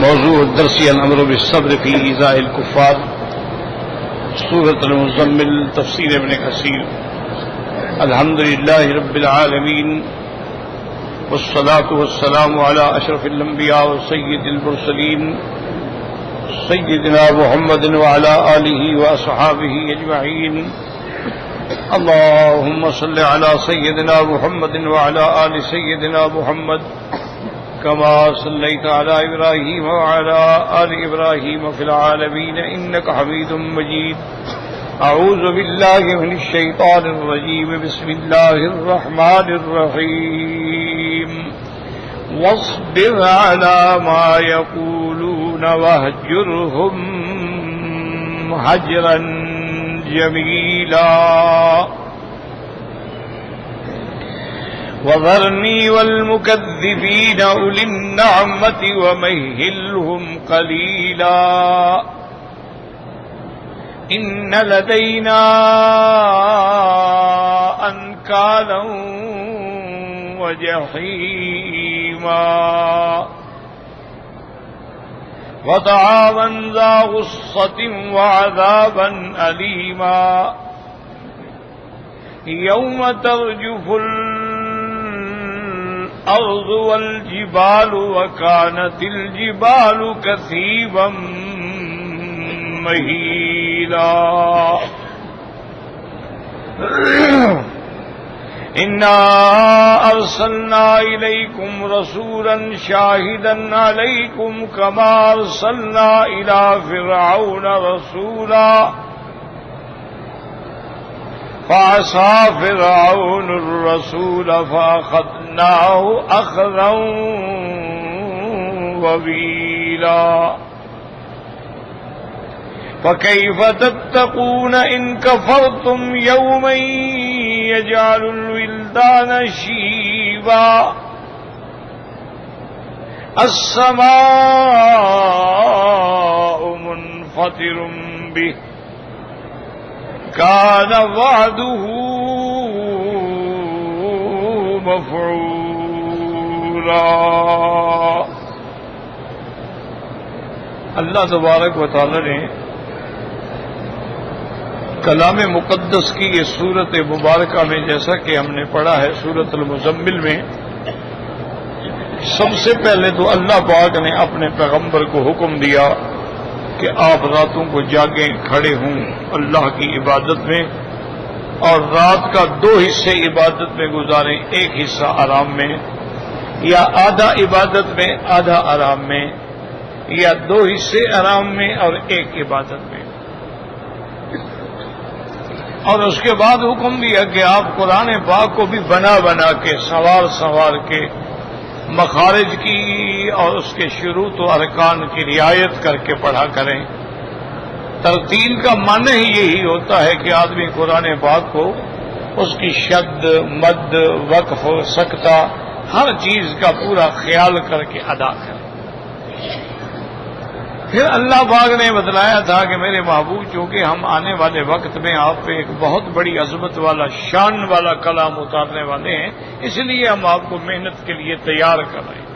موضوع الدرس الامر بالصبر في ايذاء الكفار، سورة المزمل، تفسیر ابن کثیر۔ الحمد للہ رب العالمین، والصلاة والسلام على اشرف الانبیاء وسید المرسلین سیدنا محمد وعلى آلہ واصحابہ اجمعین۔ اللهم صل على سيدنا محمد وعلى آل سيدنا محمد كما صليت على إبراهيم وعلى آل إبراهيم في العالمين إنك حميد مجيد۔ أعوذ بالله من الشيطان الرجيم، بسم الله الرحمن الرحيم۔ واصبر على ما يقولون واهجرهم هجرا جميلا، وذرني والمكذبين أولي النعمة ومهلهم قليلا، إن لدينا أنكالا وجحيما، وطعاما ذا غصة وعذابا أليما، يوم ترجف الأرض والجبال وكانت الجبال كثيبا مهيلا، إنا أرسلنا إليكم رسولا شاهدا عليكم كما أرسلنا إلى فرعون رسولا، فعصى فرعون الرسول فأخذناه أخذا وبيلا، فكيف تتقون إن كفرتم يوما يجعل الولدان شيبا، السماء منفطر به كان وعده مفعولا۔ اللہ تبارک و تعالی نے کلام مقدس کی یہ سورت مبارکہ میں، جیسا کہ ہم نے پڑھا ہے سورت المزمل میں، سب سے پہلے تو اللہ پاک نے اپنے پیغمبر کو حکم دیا کہ آپ راتوں کو جاگیں، کھڑے ہوں اللہ کی عبادت میں، اور رات کا 2 حصے عبادت میں گزاریں، ایک حصہ آرام میں، یا آدھا عبادت میں آدھا آرام میں، یا 2 حصے آرام میں اور 1 عبادت میں۔ اور اس کے بعد حکم دیا کہ آپ قرآن پاک کو بھی بنا بنا کے، سوار سوار کے، مخارج کی اور اس کے شروط و ارکان کی رعایت کر کے پڑھا کریں۔ ترتیل کا معنی ہی یہی ہوتا ہے کہ آدمی قرآن پاک کو اس کی شد، مد، وقف، سکتہ، ہر چیز کا پورا خیال کر کے ادا کرے۔ پھر اللہ پاک نے بتلایا تھا کہ میرے محبوب، چونکہ ہم آنے والے وقت میں آپ پہ ایک بہت بڑی عظمت والا، شان والا کلام اتارنے والے ہیں، اس لیے ہم آپ کو محنت کے لیے تیار کر رہے ہیں۔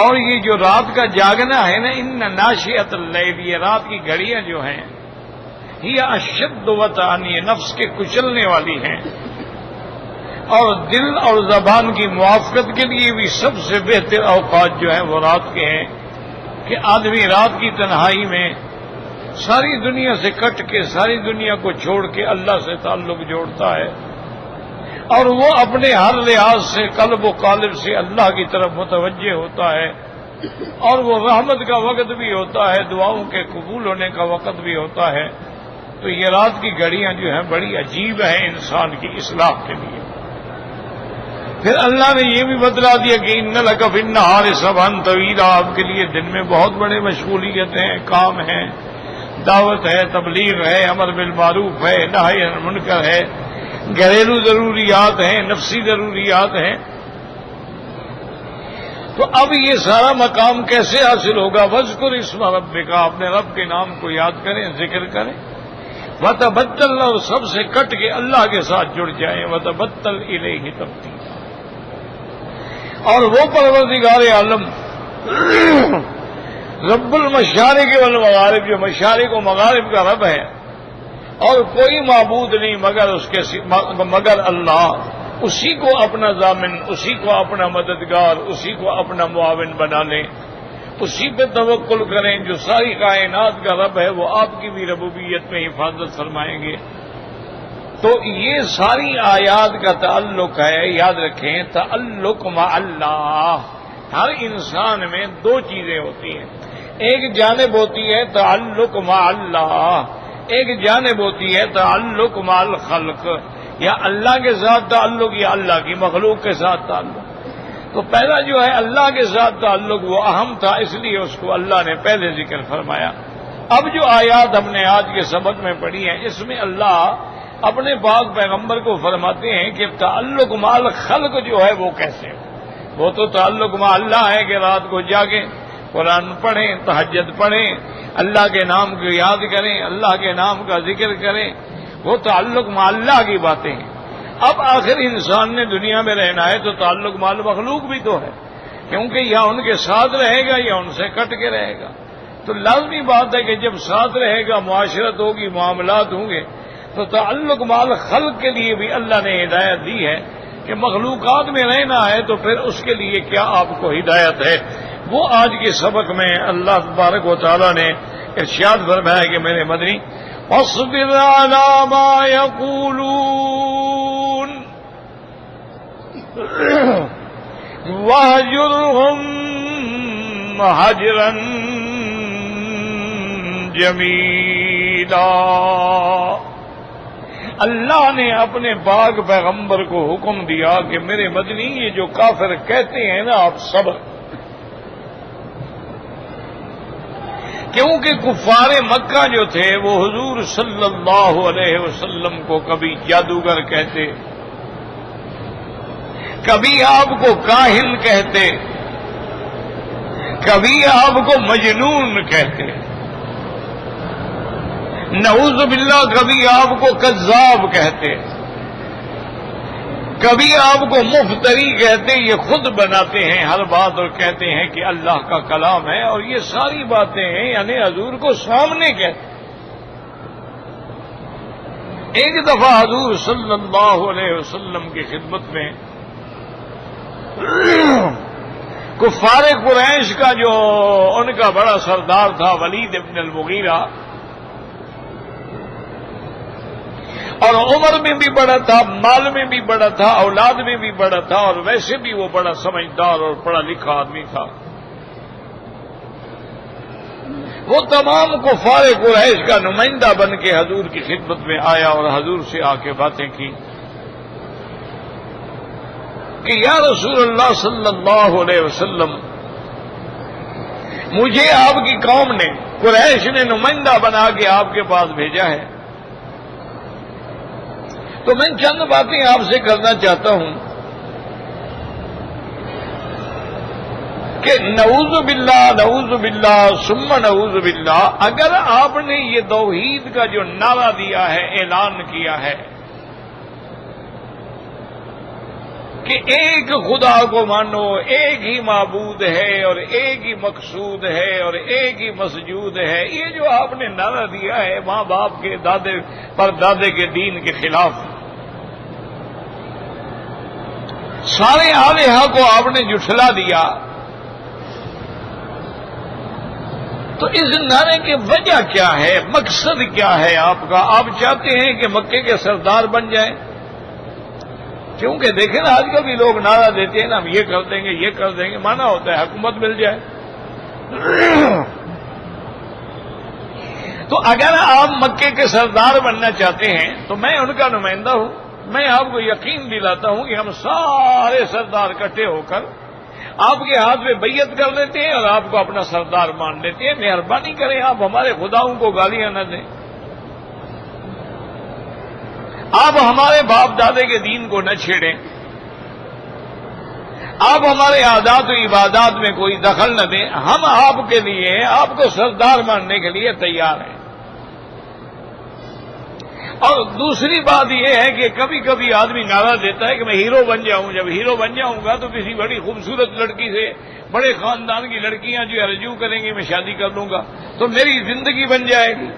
اور یہ جو رات کا جاگنا ہے نا، ان ناشئۃ اللیل، یہ رات کی گھڑیاں جو ہیں، یہ اشد وطئن، یہ نفس کے کچلنے والی ہیں، اور دل اور زبان کی موافقت کے لیے بھی سب سے بہتر اوقات جو ہیں وہ رات کے ہیں، کہ آدمی رات کی تنہائی میں ساری دنیا سے کٹ کے، ساری دنیا کو چھوڑ کے اللہ سے تعلق جوڑتا ہے، اور وہ اپنے ہر لحاظ سے، قلب و قالب سے اللہ کی طرف متوجہ ہوتا ہے، اور وہ رحمت کا وقت بھی ہوتا ہے، دعاؤں کے قبول ہونے کا وقت بھی ہوتا ہے۔ تو یہ رات کی گھڑیاں جو ہیں بڑی عجیب ہیں انسان کی اصلاح کے لیے۔ پھر اللہ نے یہ بھی بتلا دیا کہ ان لک فی النہار سبحا طویلا، آپ کے لیے دن میں بہت بڑے مشغولیتیں ہیں، کام ہیں، دعوت ہے، تبلیغ ہے، امر بالمعروف ہے، نہی عن المنکر ہے، گھریلو ضروریات ہیں، نفسی ضروریات ہیں۔ تو اب یہ سارا مقام کیسے حاصل ہوگا؟ وَاذْكُرِ اسْمَ رَبِّكَ، اپنے رب کے نام کو یاد کریں، ذکر کریں، وَتَبَتَّلْ، اور سب سے کٹ کے اللہ کے ساتھ جڑ جائیں، وَتَبَتَّلْ إِلَيْهِ تَبْتِيلًا۔ اور وہ پروردگار عالم رب المشارق والمغارب، جو مشارق و مغارب کا رب ہے، اور کوئی معبود نہیں مگر اللہ، اسی کو اپنا ضامن، اسی کو اپنا مددگار، اسی کو اپنا معاون بنا لیں، اسی پہ توکل کریں جو ساری کائنات کا رب ہے، وہ آپ کی بھی ربوبیت میں حفاظت فرمائیں گے۔ تو یہ ساری آیات کا تعلق ہے، یاد رکھیں، تعلق مع اللہ۔ ہر انسان میں دو چیزیں ہوتی ہیں، ایک جانب ہوتی ہے تعلق مع اللہ، ایک جانب ہوتی ہے تعلق مع الخلق، یا اللہ کے ساتھ تعلق یا اللہ کی مخلوق کے ساتھ تعلق۔ تو پہلا جو ہے اللہ کے ساتھ تعلق وہ اہم تھا، اس لیے اس کو اللہ نے پہلے ذکر فرمایا۔ اب جو آیات ہم نے آج کے سبق میں پڑھی ہیں، اس میں اللہ اپنے پاک پیغمبر کو فرماتے ہیں کہ تعلق مع الخلق جو ہے وہ کیسے ہو۔ وہ تو تعلق مع اللہ ہے کہ رات کو جاگیں، قرآن پڑھیں، تہجد پڑھیں، اللہ کے نام کو یاد کریں، اللہ کے نام کا ذکر کریں، وہ تعلق مع اللہ کی باتیں ہیں۔ اب آخر انسان نے دنیا میں رہنا ہے تو تعلق مع المخلوق بھی تو ہے، کیونکہ یا ان کے ساتھ رہے گا یا ان سے کٹ کے رہے گا۔ تو لازمی بات ہے کہ جب ساتھ رہے گا، معاشرت ہوگی، معاملات ہوں گے، تو تعلق مع الخلق کے لیے بھی اللہ نے ہدایت دی ہے کہ مخلوقات میں رہنا ہے تو پھر اس کے لیے کیا آپ کو ہدایت ہے، وہ آج کے سبق میں اللہ تبارک و تعالی نے ارشاد فرمایا کہ میرے مدنی وَاصْبِرْ عَلَىٰ مَا يَقُولُونَ وَاهْجُرْهُمْ هَجْرًا جَمِيلًا۔ اللہ نے اپنے پاک پیغمبر کو حکم دیا کہ میرے مدنی یہ جو کافر کہتے ہیں نا آپ صبر، کیونکہ کفار مکہ جو تھے وہ حضور صلی اللہ علیہ وسلم کو کبھی جادوگر کہتے، کبھی آپ کو کاہن کہتے، کبھی آپ کو مجنون کہتے، نعوذ باللہ کبھی آپ کو کذاب کہتے، کبھی آپ کو مفتری کہتے، یہ خود بناتے ہیں ہر بات اور کہتے ہیں کہ اللہ کا کلام ہے، اور یہ ساری باتیں ہیں یعنی حضور کو سامنے کہتے۔ ایک دفعہ حضور صلی اللہ علیہ وسلم کی خدمت میں کفار قریش کا جو ان کا بڑا سردار تھا ولید ابن المغیرہ، اور عمر میں بھی بڑا تھا، مال میں بھی بڑا تھا، اولاد میں بھی بڑا تھا، اور ویسے بھی وہ بڑا سمجھدار اور پڑھا لکھا آدمی تھا۔ وہ تمام کفار قریش کا نمائندہ بن کے حضور کی خدمت میں آیا اور حضور سے آ کے باتیں کی کہ یا رسول اللہ صلی اللہ علیہ وسلم، مجھے آپ کی قوم نے، قریش نے نمائندہ بنا کے آپ کے پاس بھیجا ہے، تو میں چند باتیں آپ سے کرنا چاہتا ہوں کہ نعوذ باللہ ثم نعوذ باللہ، اگر آپ نے یہ توحید کا جو نعرہ دیا ہے، اعلان کیا ہے کہ ایک خدا کو مانو، ایک ہی معبود ہے اور ایک ہی مقصود ہے اور ایک ہی مسجود ہے، یہ جو آپ نے نعرہ دیا ہے ماں باپ کے، دادے پر دادے کے دین کے خلاف، سارے آلیہا کو آپ نے جھٹلا دیا، تو اس نعرے کی وجہ کیا ہے، مقصد کیا ہے آپ کا؟ آپ چاہتے ہیں کہ مکے کے سردار بن جائیں؟ کیونکہ دیکھیں نا آج کل بھی لوگ نعرہ دیتے ہیں نا، ہم یہ کر دیں گے، یہ کر دیں گے، مانا ہوتا ہے حکومت مل جائے۔ تو اگر آپ مکے کے سردار بننا چاہتے ہیں تو میں ان کا نمائندہ ہوں، میں آپ کو یقین دلاتا ہوں کہ ہم سارے سردار اکٹھے ہو کر آپ کے ہاتھ میں بیعت کر لیتے ہیں اور آپ کو اپنا سردار مان لیتے ہیں۔ مہربانی کریں آپ ہمارے خداؤں کو گالیاں نہ دیں، آپ ہمارے باپ دادے کے دین کو نہ چھیڑیں، آپ ہمارے عادات و عبادات میں کوئی دخل نہ دیں، ہم آپ کے لیے، آپ کو سردار ماننے کے لیے تیار ہیں۔ اور دوسری بات یہ ہے کہ کبھی کبھی آدمی نعرہ دیتا ہے کہ میں ہیرو بن جاؤں. جب ہیرو بن جاؤں گا تو کسی بڑی خوبصورت لڑکی سے, بڑے خاندان کی لڑکیاں جو رجوع کریں گی, میں شادی کر لوں گا تو میری زندگی بن جائے گی.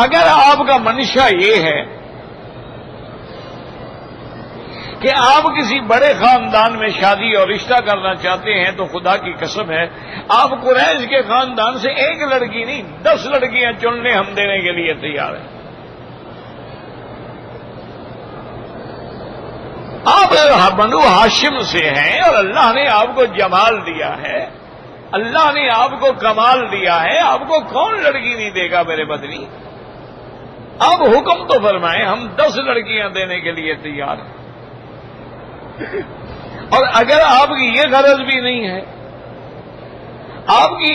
اگر آپ کا منشا یہ ہے کہ آپ کسی بڑے خاندان میں شادی اور رشتہ کرنا چاہتے ہیں تو خدا کی قسم ہے آپ قریش کے خاندان سے ایک لڑکی نہیں 10 لڑکیاں چننے ہم دینے کے لیے تیار ہیں. آپ بنو ہاشم سے ہیں اور اللہ نے آپ کو جمال دیا ہے, اللہ نے آپ کو کمال دیا ہے. آپ کو کون لڑکی نہیں دے گا میرے بدنی؟ آپ حکم تو فرمائیں, ہم 10 لڑکیاں دینے کے لیے تیار ہیں. اور اگر آپ کی یہ غرض بھی نہیں ہے, آپ کی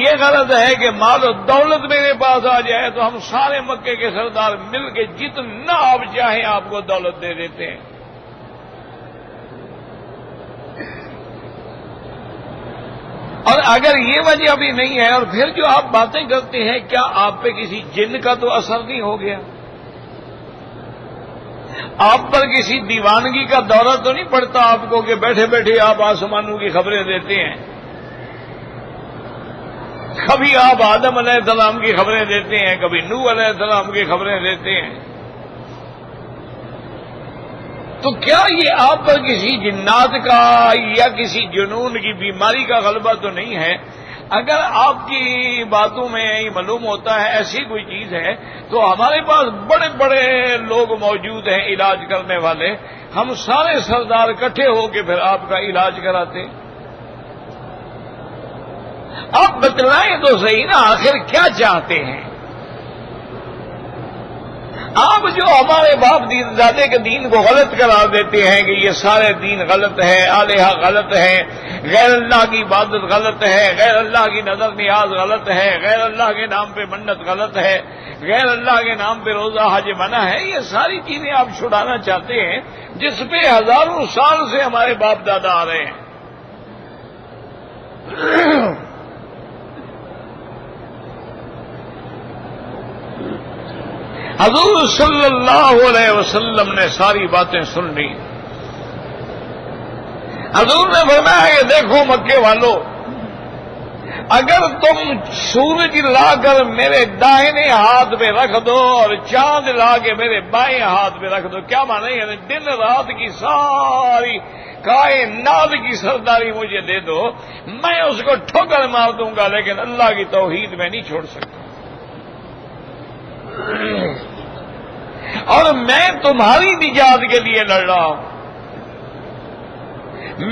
یہ غرض ہے کہ مال و دولت میرے پاس آ جائے تو ہم سارے مکے کے سردار مل کے جتنا آپ چاہیں آپ کو دولت دے دیتے ہیں. اور اگر یہ وجہ بھی نہیں ہے اور پھر جو آپ باتیں کرتے ہیں, کیا آپ پہ کسی جن کا تو اثر نہیں ہو گیا؟ آپ پر کسی دیوانگی کا دورہ تو نہیں پڑتا آپ کو کہ بیٹھے بیٹھے آپ آسمانوں کی خبریں دیتے ہیں؟ کبھی آپ آدم علیہ السلام کی خبریں دیتے ہیں, کبھی نوح علیہ السلام کی خبریں دیتے ہیں. تو کیا یہ آپ پر کسی جنات کا یا کسی جنون کی بیماری کا غلبہ تو نہیں ہے؟ اگر آپ کی باتوں میں یہ معلوم ہوتا ہے ایسی کوئی چیز ہے تو ہمارے پاس بڑے بڑے لوگ موجود ہیں علاج کرنے والے, ہم سارے سردار اکٹھے ہو کے پھر آپ کا علاج کراتے. آپ بتلائیں تو صحیح نا, آخر کیا چاہتے ہیں آپ؟ جو ہمارے باپ دادے کے دین کو غلط قرار دیتے ہیں کہ یہ سارے دین غلط ہے, الہہ غلط ہے, غیر اللہ کی عبادت غلط ہے, غیر اللہ کی نظر نیاز غلط ہے, غیر اللہ کے نام پہ منت غلط ہے, غیر اللہ کے نام پہ روزہ حج منع ہے, یہ ساری چیزیں آپ چھڑانا چاہتے ہیں جس پہ ہزاروں سال سے ہمارے باپ دادا آ رہے ہیں. حضور صلی اللہ علیہ وسلم نے ساری باتیں سن لی. حضور نے فرمایا کہ دیکھو مکے والو, اگر تم سورج لا کر میرے دائیں ہاتھ پہ رکھ دو اور چاند لا کے میرے بائیں ہاتھ پہ رکھ دو, کیا مانے یعنی دن رات کی ساری کائنات کی سرداری مجھے دے دو, میں اس کو ٹھوکر مار دوں گا لیکن اللہ کی توحید میں نہیں چھوڑ سکتا. اور میں تمہاری نجات کے لیے لڑ رہا ہوں,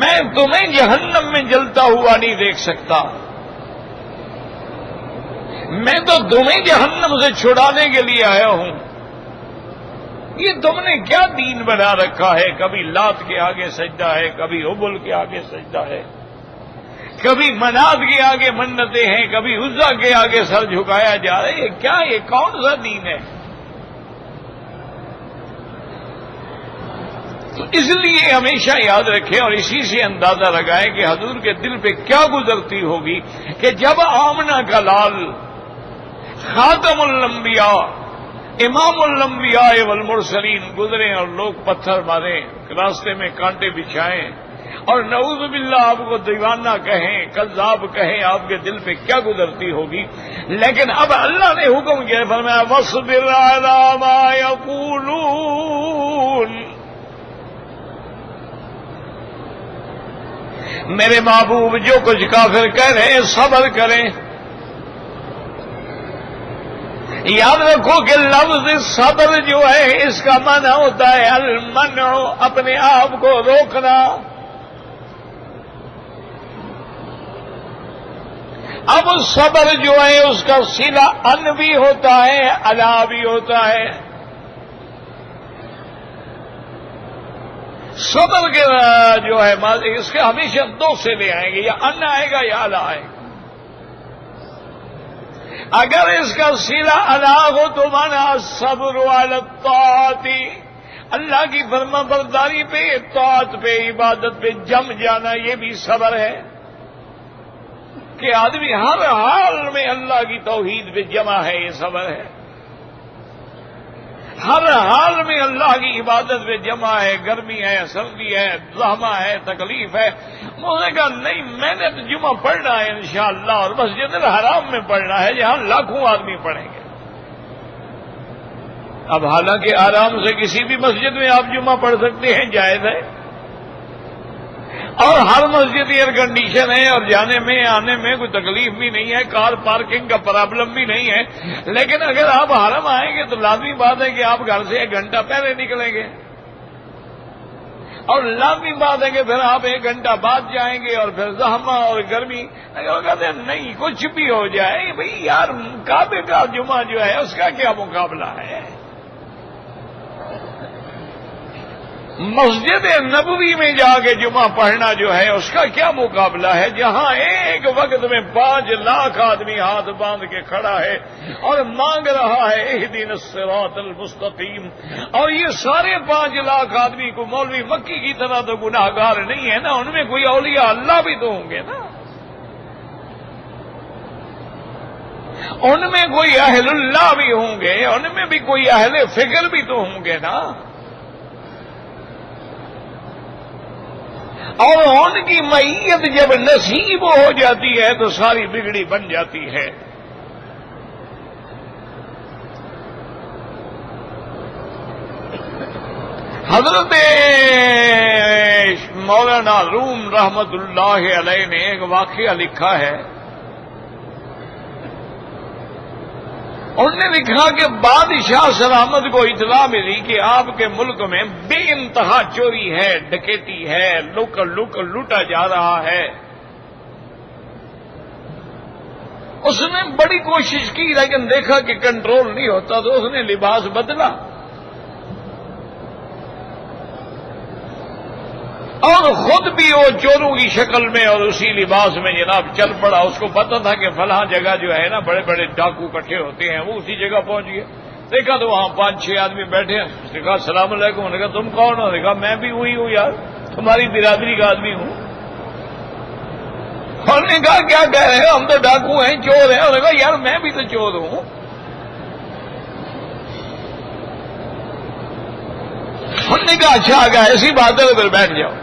میں تمہیں جہنم میں جلتا ہوا نہیں دیکھ سکتا, میں تو تمہیں جہنم سے چھڑانے کے لیے آیا ہوں. یہ تم نے کیا دین بنا رکھا ہے؟ کبھی لات کے آگے سجدہ ہے, کبھی ابل کے آگے سجدہ ہے, کبھی منات کے آگے منتیں ہیں, کبھی عزا کے آگے سر جھکایا جا رہا ہے. یہ کیا, یہ کون سا دین ہے؟ تو اس لیے ہمیشہ یاد رکھیں اور اسی سے اندازہ لگائیں کہ حضور کے دل پہ کیا گزرتی ہوگی کہ جب آمنہ کا لال خاتم الانبیاء امام الانبیاء والمرسلین گزرے اور لوگ پتھر ماریں, راستے میں کانٹے بچھائیں اور نعوذ باللہ آپ کو دیوانہ کہیں, کذاب کہیں, آپ کے دل پہ کیا گزرتی ہوگی. لیکن اب اللہ نے حکم کیا, فرمایا وَاصْبِرْ عَلَىٰ مَا يَقُولُونَ, میرے محبوب جو کچھ کافر کہہ رہے ہیں صبر کریں. یاد رکھو کہ لفظ صبر جو ہے اس کا معنی ہوتا ہے المنع, اپنے آپ کو روکنا. اب صبر جو ہے اس کا صلہ ان بھی ہوتا ہے, الا بھی ہوتا ہے. صبر کے جو ہے اس کے ہمیشہ دو سے لے آئیں گے, یا ان آئے گا یا الا آئے گا. اگر اس کا صلہ الا ہو تو مانا صبر علی الطاعت, اللہ کی فرما برداری پہ, طاعت پہ, عبادت پہ جم جانا, یہ بھی صبر ہے کہ آدمی ہر حال میں اللہ کی توحید پہ جمع ہے, یہ صبر ہے. ہر حال میں اللہ کی عبادت میں جمع ہے، گرمی ہے، سردی ہے، زحمہ ہے، تکلیف ہے. انہوں نے کہا نہیں، میں نے تو جمعہ پڑھنا ہے انشاءاللہ، اور مسجد الحرام میں پڑھنا ہے جہاں لاکھوں آدمی پڑھیں گے. اب حالانکہ آرام سے کسی بھی مسجد میں آپ جمعہ پڑھ سکتے ہیں، جائز ہے، اور ہر مسجد ایئر کنڈیشن ہے اور جانے میں آنے میں کوئی تکلیف بھی نہیں ہے، کار پارکنگ کا پرابلم بھی نہیں ہے. لیکن اگر آپ حرم آئیں گے تو لازمی بات ہے کہ آپ گھر سے 1 گھنٹہ پہلے نکلیں گے، اور لازمی بات ہے کہ پھر آپ 1 گھنٹہ بعد جائیں گے، اور پھر زحمہ اور گرمی. اگر کہتے ہیں نہیں کچھ بھی ہو جائے بھئی یار، کعبے کا جمعہ جو ہے اس کا کیا مقابلہ ہے؟ مسجد نبوی میں جا کے جمعہ پڑھنا جو ہے اس کا کیا مقابلہ ہے، جہاں ایک وقت میں 5 لاکھ آدمی ہاتھ باندھ کے کھڑا ہے اور مانگ رہا ہے اہدنا الصراط المستقیم. اور یہ سارے 5 لاکھ آدمی کو مولوی مکی کی طرح تو گناہگار نہیں ہے نا، ان میں کوئی اولیاء اللہ بھی تو ہوں گے نا، ان میں کوئی اہل اللہ بھی ہوں گے، ان میں بھی کوئی اہل فکر بھی تو ہوں گے نا. اور ان کی معیت جب نصیب ہو جاتی ہے تو ساری بگڑی بن جاتی ہے. حضرت مولانا روم رحمت اللہ علیہ نے ایک واقعہ لکھا ہے. انہوں نے لکھا کہ بادشاہ سلامت کو اطلاع ملی کہ آپ کے ملک میں بے انتہا چوری ہے، ڈکیتی ہے، لوٹا جا رہا ہے. اس نے بڑی کوشش کی لیکن دیکھا کہ کنٹرول نہیں ہوتا تو اس نے لباس بدلا اور خود بھی وہ چوروں کی شکل میں اور اسی لباس میں جناب چل پڑا. اس کو پتا تھا کہ فلاں جگہ جو ہے نا بڑے بڑے ڈاکو کٹھے ہوتے ہیں، وہ اسی جگہ پہنچ گیا. دیکھا تو وہاں 5-6 آدمی بیٹھے ہیں. اس نے کہا السلام علیکم. انہوں نے کہا تم کون ہو؟ نے کہا میں بھی وہی ہوں یار، تمہاری برادری کا آدمی ہوں. انہوں نے کہا کیا کہہ رہے ہو؟ ہم تو ڈاکو ہیں، چور ہیں. انہوں نے کہا یار میں بھی تو چور ہوں. انہوں نے کہا اچھا آگا ایسی بات ہے تو پھر بیٹھ جاؤ.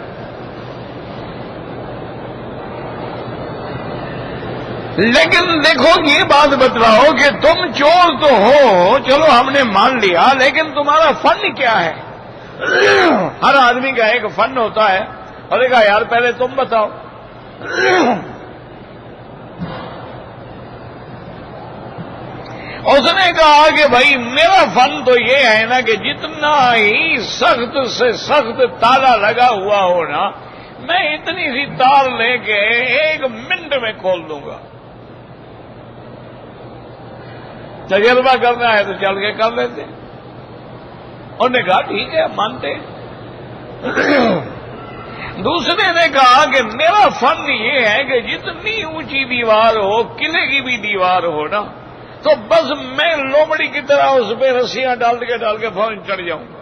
لیکن دیکھو یہ بات بتلاؤ کہ تم چور تو ہو، چلو ہم نے مان لیا، لیکن تمہارا فن کیا ہے؟ ہر آدمی کا ایک فن ہوتا ہے. اور نے کہا یار پہلے تم بتاؤ. اس نے کہا کہ بھائی میرا فن تو یہ ہے نا کہ جتنا ہی سخت سے سخت تالا لگا ہوا ہو نا، میں اتنی سی تار لے کے 1 منٹ میں کھول دوں گا. تجربہ کرنا ہے تو چل کے کر لیتے. انہوں نے کہا ٹھیک ہے مانتے. دوسرے نے کہا کہ میرا فن یہ ہے کہ جتنی اونچی دیوار ہو، قلعے کی بھی دیوار ہو نا، تو بس میں لومڑی کی طرح اس پہ رسیاں ڈال کے فوراً چڑھ جاؤں گا.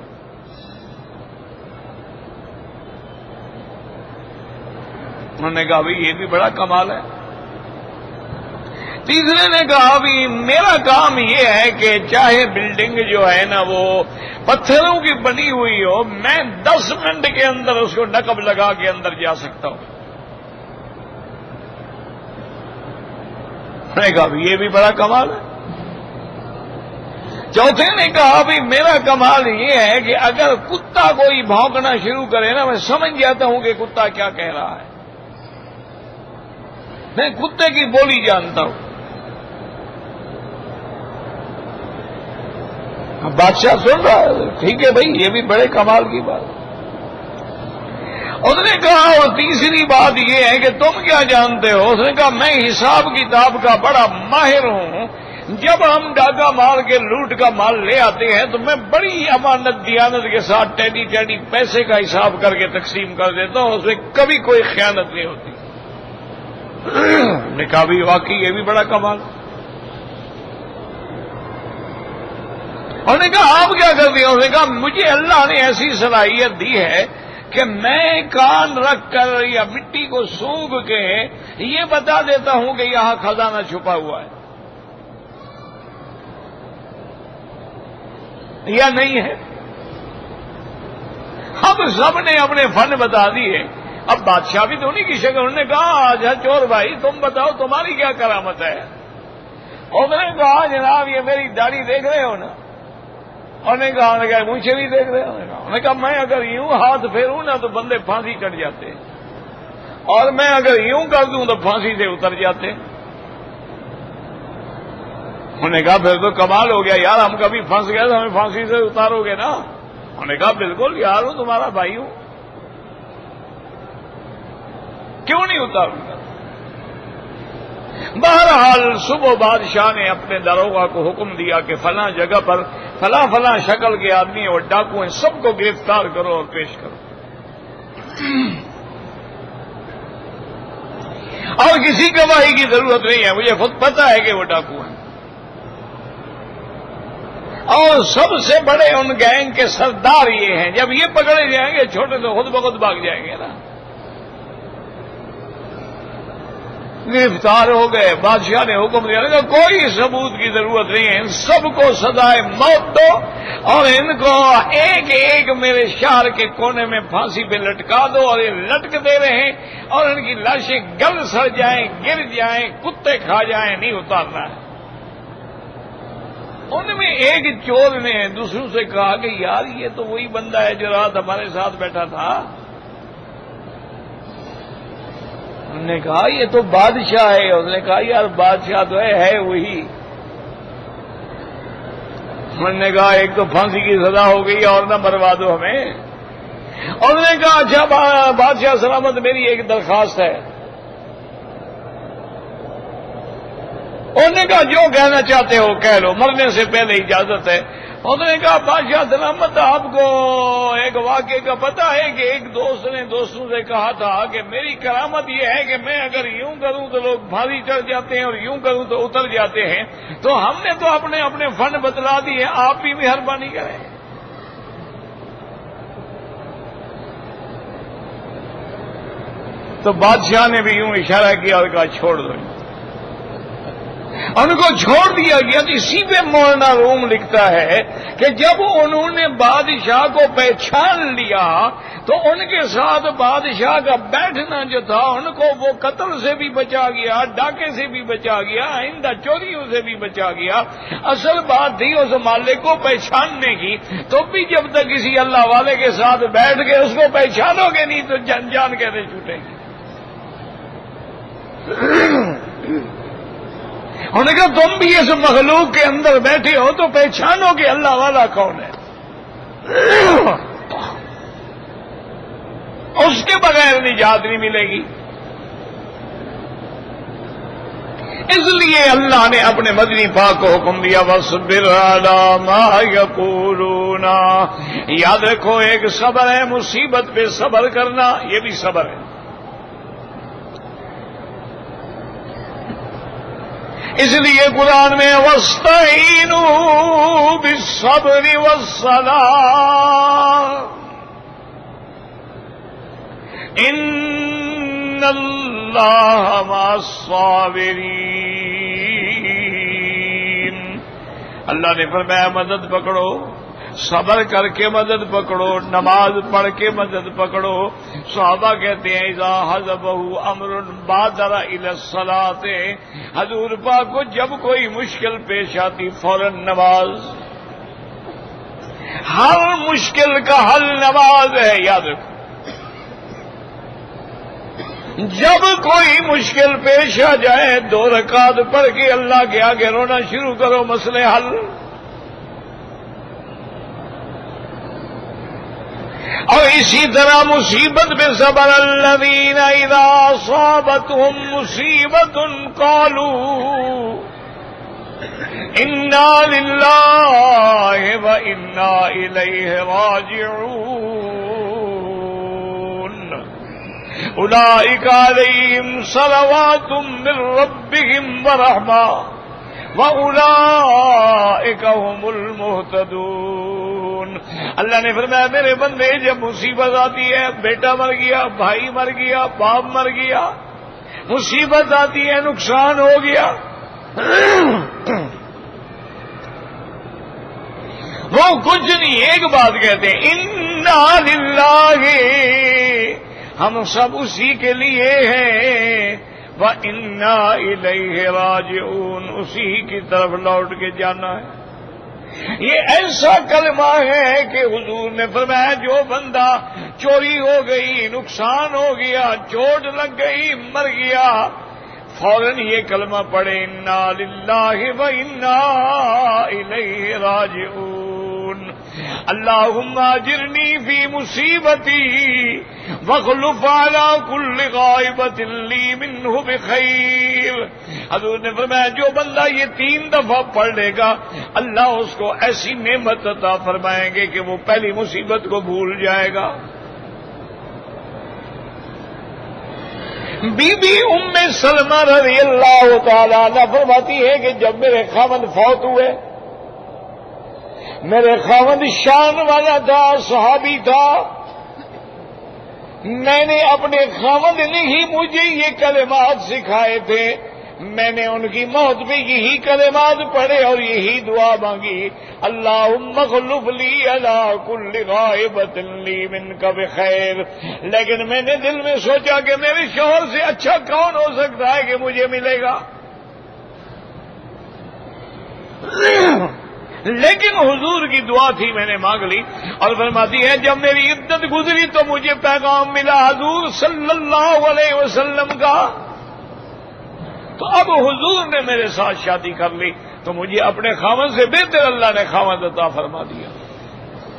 انہوں نے کہا بھائی یہ بھی بڑا کمال ہے. تیسرے نے کہا بھی میرا کام یہ ہے کہ چاہے بلڈنگ جو ہے نا وہ پتھروں کی بنی ہوئی ہو، میں 10 منٹ کے اندر اس کو نقب لگا کے اندر جا سکتا ہوں. میں نے کہا بھی یہ بھی بڑا کمال ہے. چوتھے نے کہا بھی میرا کمال یہ ہے کہ اگر کتا کوئی بھونکنا شروع کرے نا، میں سمجھ جاتا ہوں کہ کتا کیا کہہ رہا ہے. میں کتے کی بولی جانتا ہوں. بادشاہ سن رہا ہے، ٹھیک ہے بھائی یہ بھی بڑے کمال کی بات. اس نے کہا اور تیسری بات یہ ہے کہ تم کیا جانتے ہو؟ اس نے کہا میں حساب کتاب کا بڑا ماہر ہوں. جب ہم ڈاکہ مار کے لوٹ کا مال لے آتے ہیں تو میں بڑی امانت دیانت کے ساتھ ٹیڈی پیسے کا حساب کر کے تقسیم کر دیتا ہوں، اس میں کبھی کوئی خیانت نہیں ہوتی. نے کہا بھی واقعی یہ بھی بڑا کمال. انہوں نے کہا آپ کیا کرتے ہیں؟ انہوں نے کہا مجھے اللہ نے ایسی صلاحیت دی ہے کہ میں کان رکھ کر یا مٹی کو سونگ کے یہ بتا دیتا ہوں کہ یہاں خزانہ چھپا ہوا ہے. یا نہیں ہے؟ اب سب نے اپنے فن بتا دیے. اب بادشاہ بھی تو انہیں کی شکل. انہوں نے کہا اچھا چور بھائی تم بتاؤ تمہاری کیا کرامت ہے؟ انہوں نے کہا جناب یہ میری داڑھی دیکھ رہے ہو نا؟ انہوں نے کہا مجھے بھی دیکھ رہے ہو؟ انہوں نے کہا میں اگر یوں ہاتھ پھیروں نا تو بندے پھانسی کٹ جاتے اور میں اگر یوں کر دوں تو پھانسی سے اتر جاتے. انہوں نے کہا پھر تو کمال ہو گیا یار, ہم کبھی پھنس گئے تو ہمیں پھانسی سے اتارو گے نا؟ انہوں نے کہا بالکل یار ہوں تمہارا بھائی ہوں, کیوں نہیں اتاروں گا. بہرحال صبح بادشاہ نے اپنے داروغہ کو حکم دیا کہ فلاں جگہ پر فلاں فلاں شکل کے آدمی اور ڈاکو ہیں, سب کو گرفتار کرو اور پیش کرو. اور کسی گواہی کی ضرورت نہیں ہے, مجھے خود پتا ہے کہ وہ ڈاکو ہیں. اور سب سے بڑے ان گینگ کے سردار یہ ہیں, جب یہ پکڑے جائیں گے چھوٹے تو خود بخود بھاگ جائیں گے نا. گرفتار ہو گئے. بادشاہ نے حکم دیا کہ کوئی ثبوت کی ضرورت نہیں ہے, ان سب کو سزائے موت دو اور ان کو ایک ایک میرے شہر کے کونے میں پھانسی پہ لٹکا دو, اور یہ لٹکتے رہیں اور ان کی لاشیں گل سڑ جائیں, گر جائیں, کتے کھا جائیں, نہیں اتارنا ہے. ان میں ایک چور نے دوسروں سے کہا کہ یار یہ تو وہی بندہ ہے جو رات ہمارے ساتھ بیٹھا تھا. انہوں نے کہا یہ تو بادشاہ ہے. اس نے کہا یار بادشاہ تو ہے وہی. انہوں نے کہا ایک تو پھانسی کی سزا ہو گئی اور نہ مروا دو ہمیں. اور انہوں نے کہا اچھا بادشاہ سلامت میری ایک درخواست ہے. انہوں نے کہا جو کہنا چاہتے ہو کہہ لو, مرنے سے پہلے اجازت ہے. انہوں نے کہا بادشاہ سلامت آپ کو ایک واقعے کا پتہ ہے کہ ایک دوست نے دوستوں سے کہا تھا کہ میری کرامت یہ ہے کہ میں اگر یوں کروں تو لوگ بھاری چڑھ جاتے ہیں اور یوں کروں تو اتر جاتے ہیں, تو ہم نے تو اپنے اپنے فن بتلا دیے, آپ بھی مہربانی کریں. تو بادشاہ نے بھی یوں اشارہ کیا اور کہا چھوڑ دو. ان کو چھوڑ دیا گیا. اسی پہ مولانا روم لکھتا ہے کہ جب انہوں نے بادشاہ کو پہچان لیا تو ان کے ساتھ بادشاہ کا بیٹھنا جو تھا ان کو وہ قتل سے بھی بچا گیا, ڈاکے سے بھی بچا گیا, آئندہ چوریوں سے بھی بچا گیا. اصل بات تھی اس مالک کو پہچاننے کی. تو بھی جب تک کسی اللہ والے کے ساتھ بیٹھ کے اس کو پہچانو گے نہیں تو جان کیسے چھوٹے گی. انہوں نے کہا تم بھی اس مخلوق کے اندر بیٹھے ہو تو پہچانو کہ اللہ والا کون ہے. اس کے بغیر نجات نہیں ملے گی. اس لیے اللہ نے اپنے مدنی پاک کو حکم دیا وَاصْبِرْ عَلَىٰ مَا يَقُولُونَ. یاد رکھو ایک صبر ہے مصیبت پہ صبر کرنا, یہ بھی صبر ہے. اس لیے قرآن میں وَاسْتَعِينُوا بِالصَّبْرِ وَالصَّلَاةِ إِنَّ اللَّهَ مَعَ الصَّابِرِينَ. اللہ نے فرمایا مدد پکڑو, صبر کر کے مدد پکڑو, نماز پڑھ کے مدد پکڑو. صحابہ کہتے ہیں اذا حزبہ امر بادر الی الصلاۃ. حضور پاک کو جب کوئی مشکل پیش آتی فوراً نماز. ہر مشکل کا حل نماز ہے. یاد رکھو جب کوئی مشکل پیش آ جائے 2 رکعت پڑھ کے اللہ کے آگے رونا شروع کرو, مسئلے حل. اور اسی طرح مصیبت پہ صبر. الذین اذا اصابتهم مصیبت قالوا انا للہ وانا الیہ راجعون. اولئک علیہم صلوات من ربہم ورحمہ واولئک هم المہتدون. اللہ نے فرمایا میرے بندے جب مصیبت آتی ہے, بیٹا مر گیا, بھائی مر گیا, باپ مر گیا, مصیبت آتی ہے, نقصان ہو گیا, وہ کچھ نہیں، ایک بات کہتے ہیں، انا للہ، ہم سب اسی کے لیے ہیں، وَإِنَّا إِلَيْهِ رَاجِعُونَ، اسی کی طرف لوٹ کے جانا ہے۔ یہ ایسا کلمہ ہے کہ حضور نے فرمایا جو بندہ چوری ہو گئی، نقصان ہو گیا، چوٹ لگ گئی، مر گیا، فوراً یہ کلمہ پڑھے، انا للہ وَإِنَّا إِلَيْهِ راجعون، اللہم اجرنی فی مصیبتی واخلف علی کل غائبۃ لی منہ بخیر۔ حضور نے فرمایا جو بندہ یہ 3 دفعہ پڑھ لے گا، اللہ اس کو ایسی نعمت عطا فرمائیں گے کہ وہ پہلی مصیبت کو بھول جائے گا۔ بی بی ام سلمہ رضی اللہ تعالی عنہ فرماتی ہے کہ جب میرے خاوند فوت ہوئے، میرے خاوند شان والا تھا، صحابی تھا، میں نے اپنے خاوند نے ہی مجھے یہ کلمات سکھائے تھے، میں نے ان کی موت میں یہی کلمات پڑھے اور یہی دعا مانگی، اللہم اخلف لی علی کل غائبۃ لی منک بخیر۔ لیکن میں نے دل میں سوچا کہ میرے شوہر سے اچھا کون ہو سکتا ہے کہ مجھے ملے گا، لیکن حضور کی دعا تھی، میں نے مانگ لی، اور فرماتی ہے جب میری عدت گزری تو مجھے پیغام ملا حضور صلی اللہ علیہ وسلم کا، تو اب حضور نے میرے ساتھ شادی کر لی تو مجھے اپنے خاوند سے بہتر اللہ نے خاوند عطا فرما دیا۔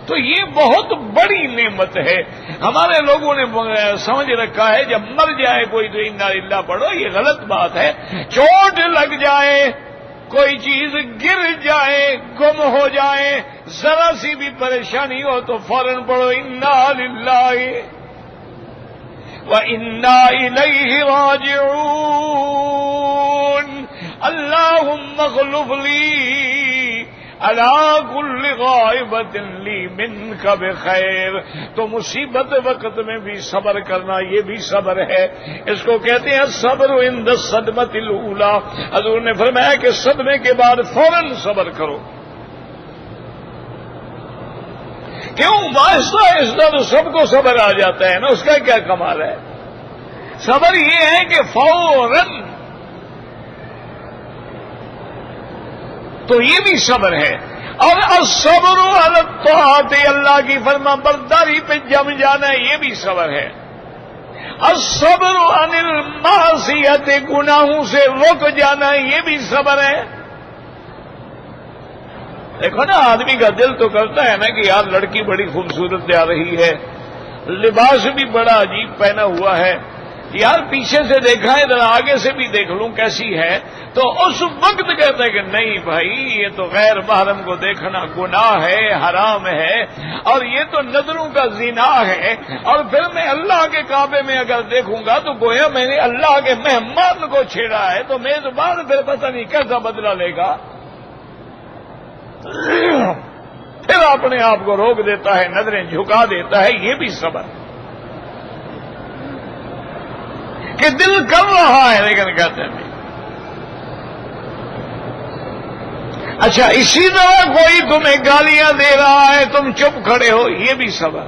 تو یہ بہت بڑی نعمت ہے۔ ہمارے لوگوں نے سمجھ رکھا ہے جب مر جائے کوئی تو انا للہ پڑھو، یہ غلط بات ہے۔ چوٹ لگ جائے، کوئی چیز گر جائے، گم ہو جائے، ذرا سی بھی پریشانی ہو تو فوراً پڑھو انا للہ وَإِنَّا إِلَيْهِ رَاجِعُونَ، اللہم اخلف لی علی کل غائبۃ لی منک بخیر۔ تو مصیبت وقت میں بھی صبر کرنا یہ بھی صبر ہے، اس کو کہتے ہیں صبر عند الصدمۃ الاولی۔ حضور نے فرمایا کہ صدمے کے بعد فوراً صبر کرو۔ کیوں؟ آہستہ آہستہ تو سب کو صبر آ جاتا ہے نا، اس کا کیا کمال ہے؟ صبر یہ ہے کہ فوراً، تو یہ بھی صبر ہے۔ اور الصبر علی الطاعۃ، اللہ کی فرما برداری پہ جم جانا یہ بھی صبر ہے۔ الصبر عن المعصیت، گناہوں سے رک جانا یہ بھی صبر ہے۔ دیکھو نا، آدمی کا دل تو کرتا ہے نا کہ یار لڑکی بڑی خوبصورت آ رہی ہے، لباس بھی بڑا عجیب پہنا ہوا ہے، یار پیچھے سے دیکھا ہے ذرا آگے سے بھی دیکھ لوں کیسی ہے، تو اس وقت کہتا ہے کہ نہیں بھائی یہ تو غیر محرم کو دیکھنا گناہ ہے، حرام ہے، اور یہ تو نظروں کا زنا ہے، اور پھر میں اللہ کے کعبے میں اگر دیکھوں گا تو گویا میں نے اللہ کے مہمان کو چھیڑا ہے، تو میزبان پھر پتہ نہیں کیسا بدلہ لے گا۔ پھر اپنے آپ کو روک دیتا ہے، نظریں جھکا دیتا ہے، یہ بھی صبر کہ دل کر رہا ہے لیکن کہتے ہیں نہیں۔ اچھا، اسی طرح کوئی تمہیں گالیاں دے رہا ہے، تم چپ کھڑے ہو، یہ بھی صبر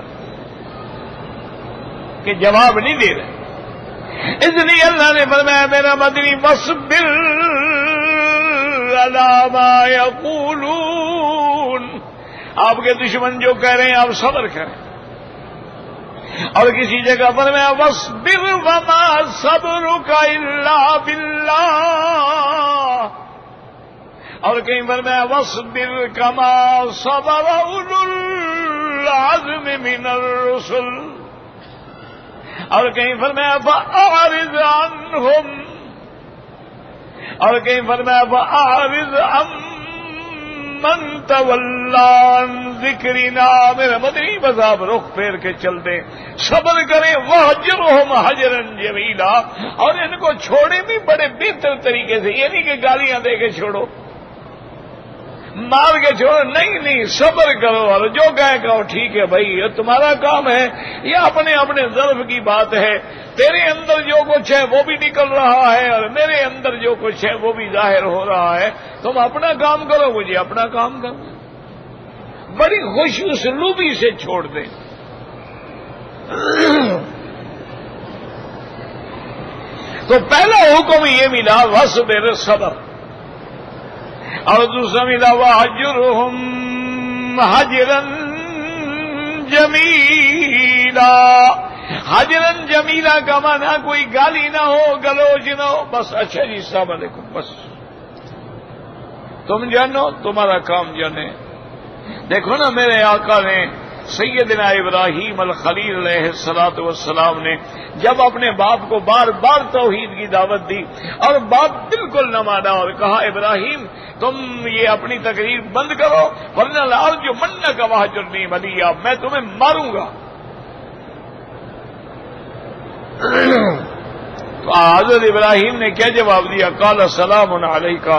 کہ جواب نہیں دے رہے۔ اس لیے اللہ نے فرمایا میرا مدنی وَاصْبِرْ عَلَىٰ مَا يَقُولُونَ، آپ کے دشمن جو کہہ رہے ہیں آپ صبر کریں۔ اور کسی جگہ پر میں وَاصْبِرْ وَمَا صَبْرُكَ إِلَّا بِاللَّهِ، اور کہیں پر میں وَاصْبِرْ كَمَا صَبَرَ أُولُو الْعَزْمِ مِنَ الرُّسُلِ، اور کہیں پر میں فَأَعْرِضْ عَنْهُمْ، اور کہیں پر میں فَأَعْرِضْ عَمَّنْ تَوَلَّىٰ عَنْ ذِكْرِنَا، میرے مدنی بس آپ رخ پھیر کے چل دیں، صبر کریں، وَاهْجُرْهُمْ هَجْرًا جَمِيلًا، اور ان کو چھوڑیں بھی بڑے بہتر طریقے سے، یہ نہیں کہ گالیاں دے کے چھوڑو، مار کے چھوڑو، نہیں، صبر کرو، اور جو کہے کہو ٹھیک ہے بھائی یہ تمہارا کام ہے، یہ اپنے اپنے ظرف کی بات ہے، تیرے اندر جو کچھ ہے وہ بھی نکل رہا ہے اور میرے اندر جو کچھ ہے وہ بھی ظاہر ہو رہا ہے، تم اپنا کام کرو، مجھے اپنا کام کرو۔ بڑی خوش اسلوبی سے چھوڑ دیں. تو پہلا حکم یہ ملا وَاصْبِرْ صبر، اور دوسرا ملا وَاهْجُرْهُمْ هَجْرًا جَمِيلًا. حجرن جمیلہ کا معنی کوئی گالی نہ ہو، گلوچ نہ ہو، بس اچھا جی السلام علیکم، بس تم جانو تمہارا کام جانے. دیکھو نا میرے آقا نے سیدنا ابراہیم الخلیل علیہ الصلوۃ والسلام نے جب اپنے باپ کو بار بار توحید کی دعوت دی اور باپ بالکل نہ مانا اور کہا ابراہیم تم یہ اپنی تقریر بند کرو ورنہ لأرجمنک وہجرنی ملیہ، میں تمہیں ماروں گا. تو حضرت ابراہیم نے کیا جواب دیا؟ قال سلام علیکہ،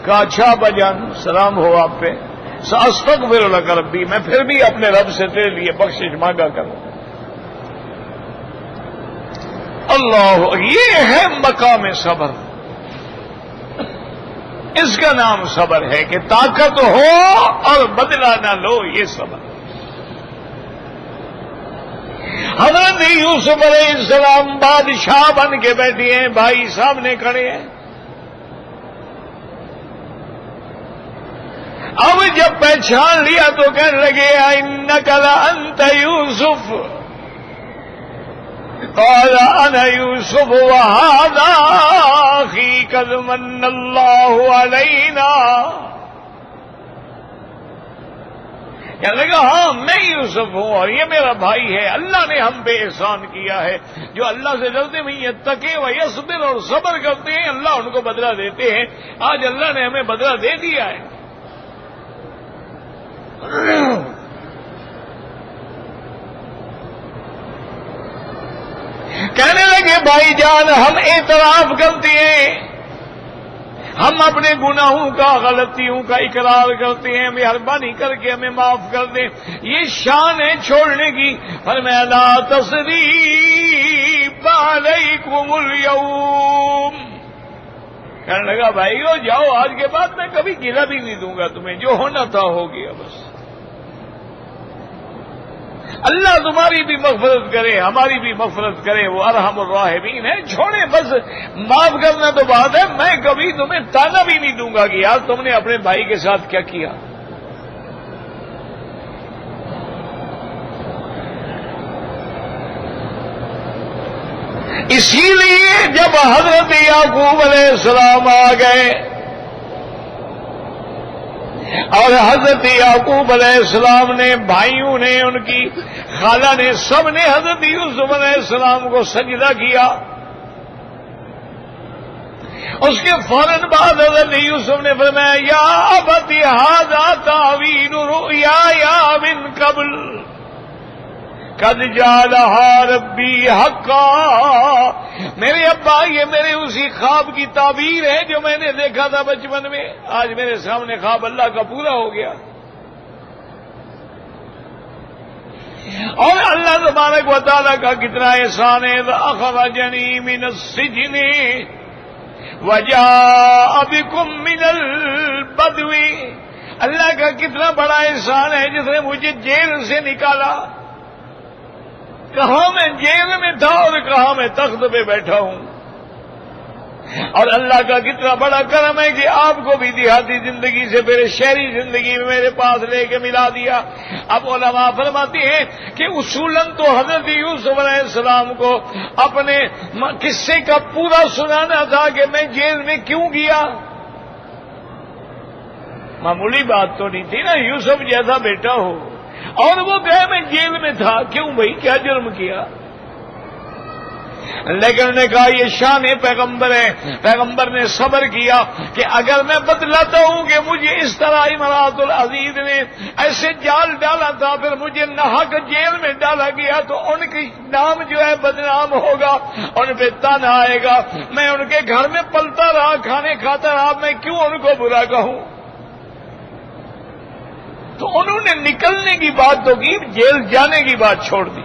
کہا اچھا ابا جان سلام ہو آپ پہ، ساستغفر لک ربی، میں پھر بھی اپنے رب سے تیرے لیے بخشش مانگا کروں. اللہ، یہ ہے مقام صبر، اس کا نام صبر ہے کہ طاقت ہو اور بدلہ نہ لو، یہ صبر. حضرت یوسف علیہ السلام بادشاہ بن کے بیٹھے ہیں، بھائی سامنے کھڑے ہیں. اب جب پہچان لیا تو کہنے لگے انک لانت یوسف، قال انا یوسف وہذا اخی قد من اللہ علینا. کہنے لگا ہاں میں یوسف ہوں اور یہ میرا بھائی ہے، اللہ نے ہم پہ احسان کیا ہے. جو اللہ سے ڈرتے ہیں یتقی و یصبر، اور صبر کرتے ہیں اللہ ان کو بدلہ دیتے ہیں. آج اللہ نے ہمیں بدلہ دے دیا ہے. کہنے لگے بھائی جان ہم اعتراف کرتے ہیں، ہم اپنے گناہوں کا غلطیوں کا اقرار کرتے ہیں، مہربانی کر کے ہمیں معاف کر دیں. یہ شان ہے چھوڑنے کی. فرمایا لا تثریب علیکم اليوم. کہنے لگا بھائی جاؤ، آج کے بعد میں کبھی گلہ بھی نہیں دوں گا تمہیں، جو ہونا تھا ہو گیا بس. اللہ تمہاری بھی مغفرت کرے ہماری بھی مغفرت کرے، وہ ارحم الراحمین ہے. چھوڑے بس، معاف کرنا تو بات ہے، میں کبھی تمہیں تانا بھی نہیں دوں گا کہ یار تم نے اپنے بھائی کے ساتھ کیا کیا. اسی لیے جب حضرت یعقوب علیہ السلام آ گئے اور حضرت یعقوب علیہ السلام نے، بھائیوں نے، ان کی خالہ نے، سب نے حضرت یوسف علیہ السلام کو سجدہ کیا. اس کے فوراً بعد حضرت یوسف نے فرمایا یا ابت ھذا تاویل رؤیایا من قبل قد جعلها ربی حقا. میرے ابا یہ میرے اسی خواب کی تعبیر ہے جو میں نے دیکھا تھا بچپن میں، آج میرے سامنے خواب اللہ کا پورا ہو گیا. اور اللہ تبارک و تعالیٰ کا کتنا احسان ہے. اخرجنی من السجن وجاء بكم من البدو. اللہ کا کتنا بڑا احسان ہے جس نے مجھے جیل سے نکالا. کہاں میں جیل میں تھا اور کہاں میں تخت پہ بیٹھا ہوں. اور اللہ کا کتنا بڑا کرم ہے کہ آپ کو بھی دیہاتی زندگی سے میرے شہری زندگی میں میرے پاس لے کے ملا دیا. اب علماء فرماتے ہیں کہ اصولاً تو حضرت یوسف علیہ السلام کو اپنے قصے کا پورا سنانا تھا کہ میں جیل میں کیوں گیا. معمولی بات تو نہیں تھی نا، یوسف جیسا بیٹا ہو اور وہ کہے میں جیل میں تھا، کیوں بھائی کیا جرم کیا. لیکن انہوں نے کہا یہ شان پیغمبر ہے. پیغمبر نے صبر کیا کہ اگر میں بتلاتا ہوں کہ مجھے اس طرح امراۃ العزیز نے ایسے جال ڈالا تھا پھر مجھے ناحق جیل میں ڈالا گیا تو ان کی نام جو ہے بدنام ہوگا، ان پہ تانا آئے گا. میں ان کے گھر میں پلتا رہا، کھانے کھاتا رہا، میں کیوں ان کو برا کہوں. تو انہوں نے نکلنے کی بات تو کی، جیل جانے کی بات چھوڑ دی.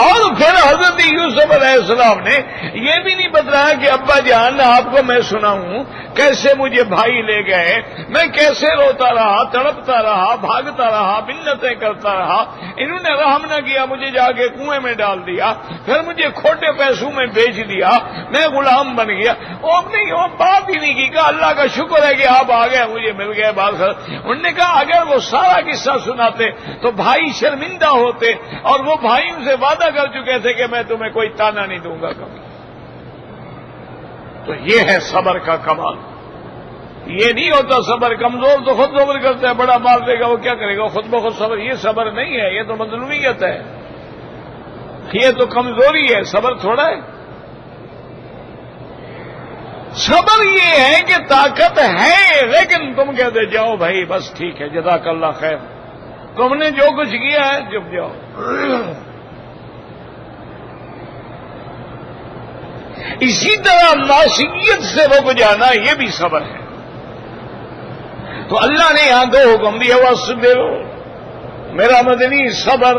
اور پھر حضرت یوسف علیہ السلام نے یہ بھی نہیں بتلایا کہ ابا جان آپ کو میں سناؤں کیسے مجھے بھائی لے گئے، میں کیسے روتا رہا، تڑپتا رہا، بھاگتا رہا، منتیں کرتا رہا، انہوں نے رحم نہ کیا، مجھے جا کے کنویں میں ڈال دیا، پھر مجھے کھوٹے پیسوں میں بیچ دیا، میں غلام بن گیا۔ وہ بات ہی نہیں کی، کہا اللہ کا شکر ہے کہ آپ آ گئے، مجھے مل گئے بات۔ انہوں نے کہا اگر وہ سارا قصہ سناتے تو بھائی شرمندہ ہوتے، اور وہ بھائی ان سے وعدہ کر چکے تھے کہ میں تمہیں کوئی تانا نہیں دوں گا کبھی۔ تو یہ ہے صبر کا کمال۔ یہ نہیں ہوتا صبر، کمزور تو خود صبر کرتا ہے، بڑا مار دے گا وہ کیا کرے گا، خود بخود صبر۔ یہ صبر نہیں ہے، یہ تو مظلومیت ہے، یہ تو کمزوری ہے، صبر تھوڑا ہے۔ صبر یہ ہے کہ طاقت ہے لیکن تم کہتے جاؤ بھائی بس ٹھیک ہے، جزاک اللہ خیر، تم نے جو کچھ کیا ہے چپ جاؤ۔ اسی طرح معصیت سے رک جانا یہ بھی صبر ہے۔ تو اللہ نے یہاں دو حکم دیا، وَاصْبِرْ، میرا مدنی صبر،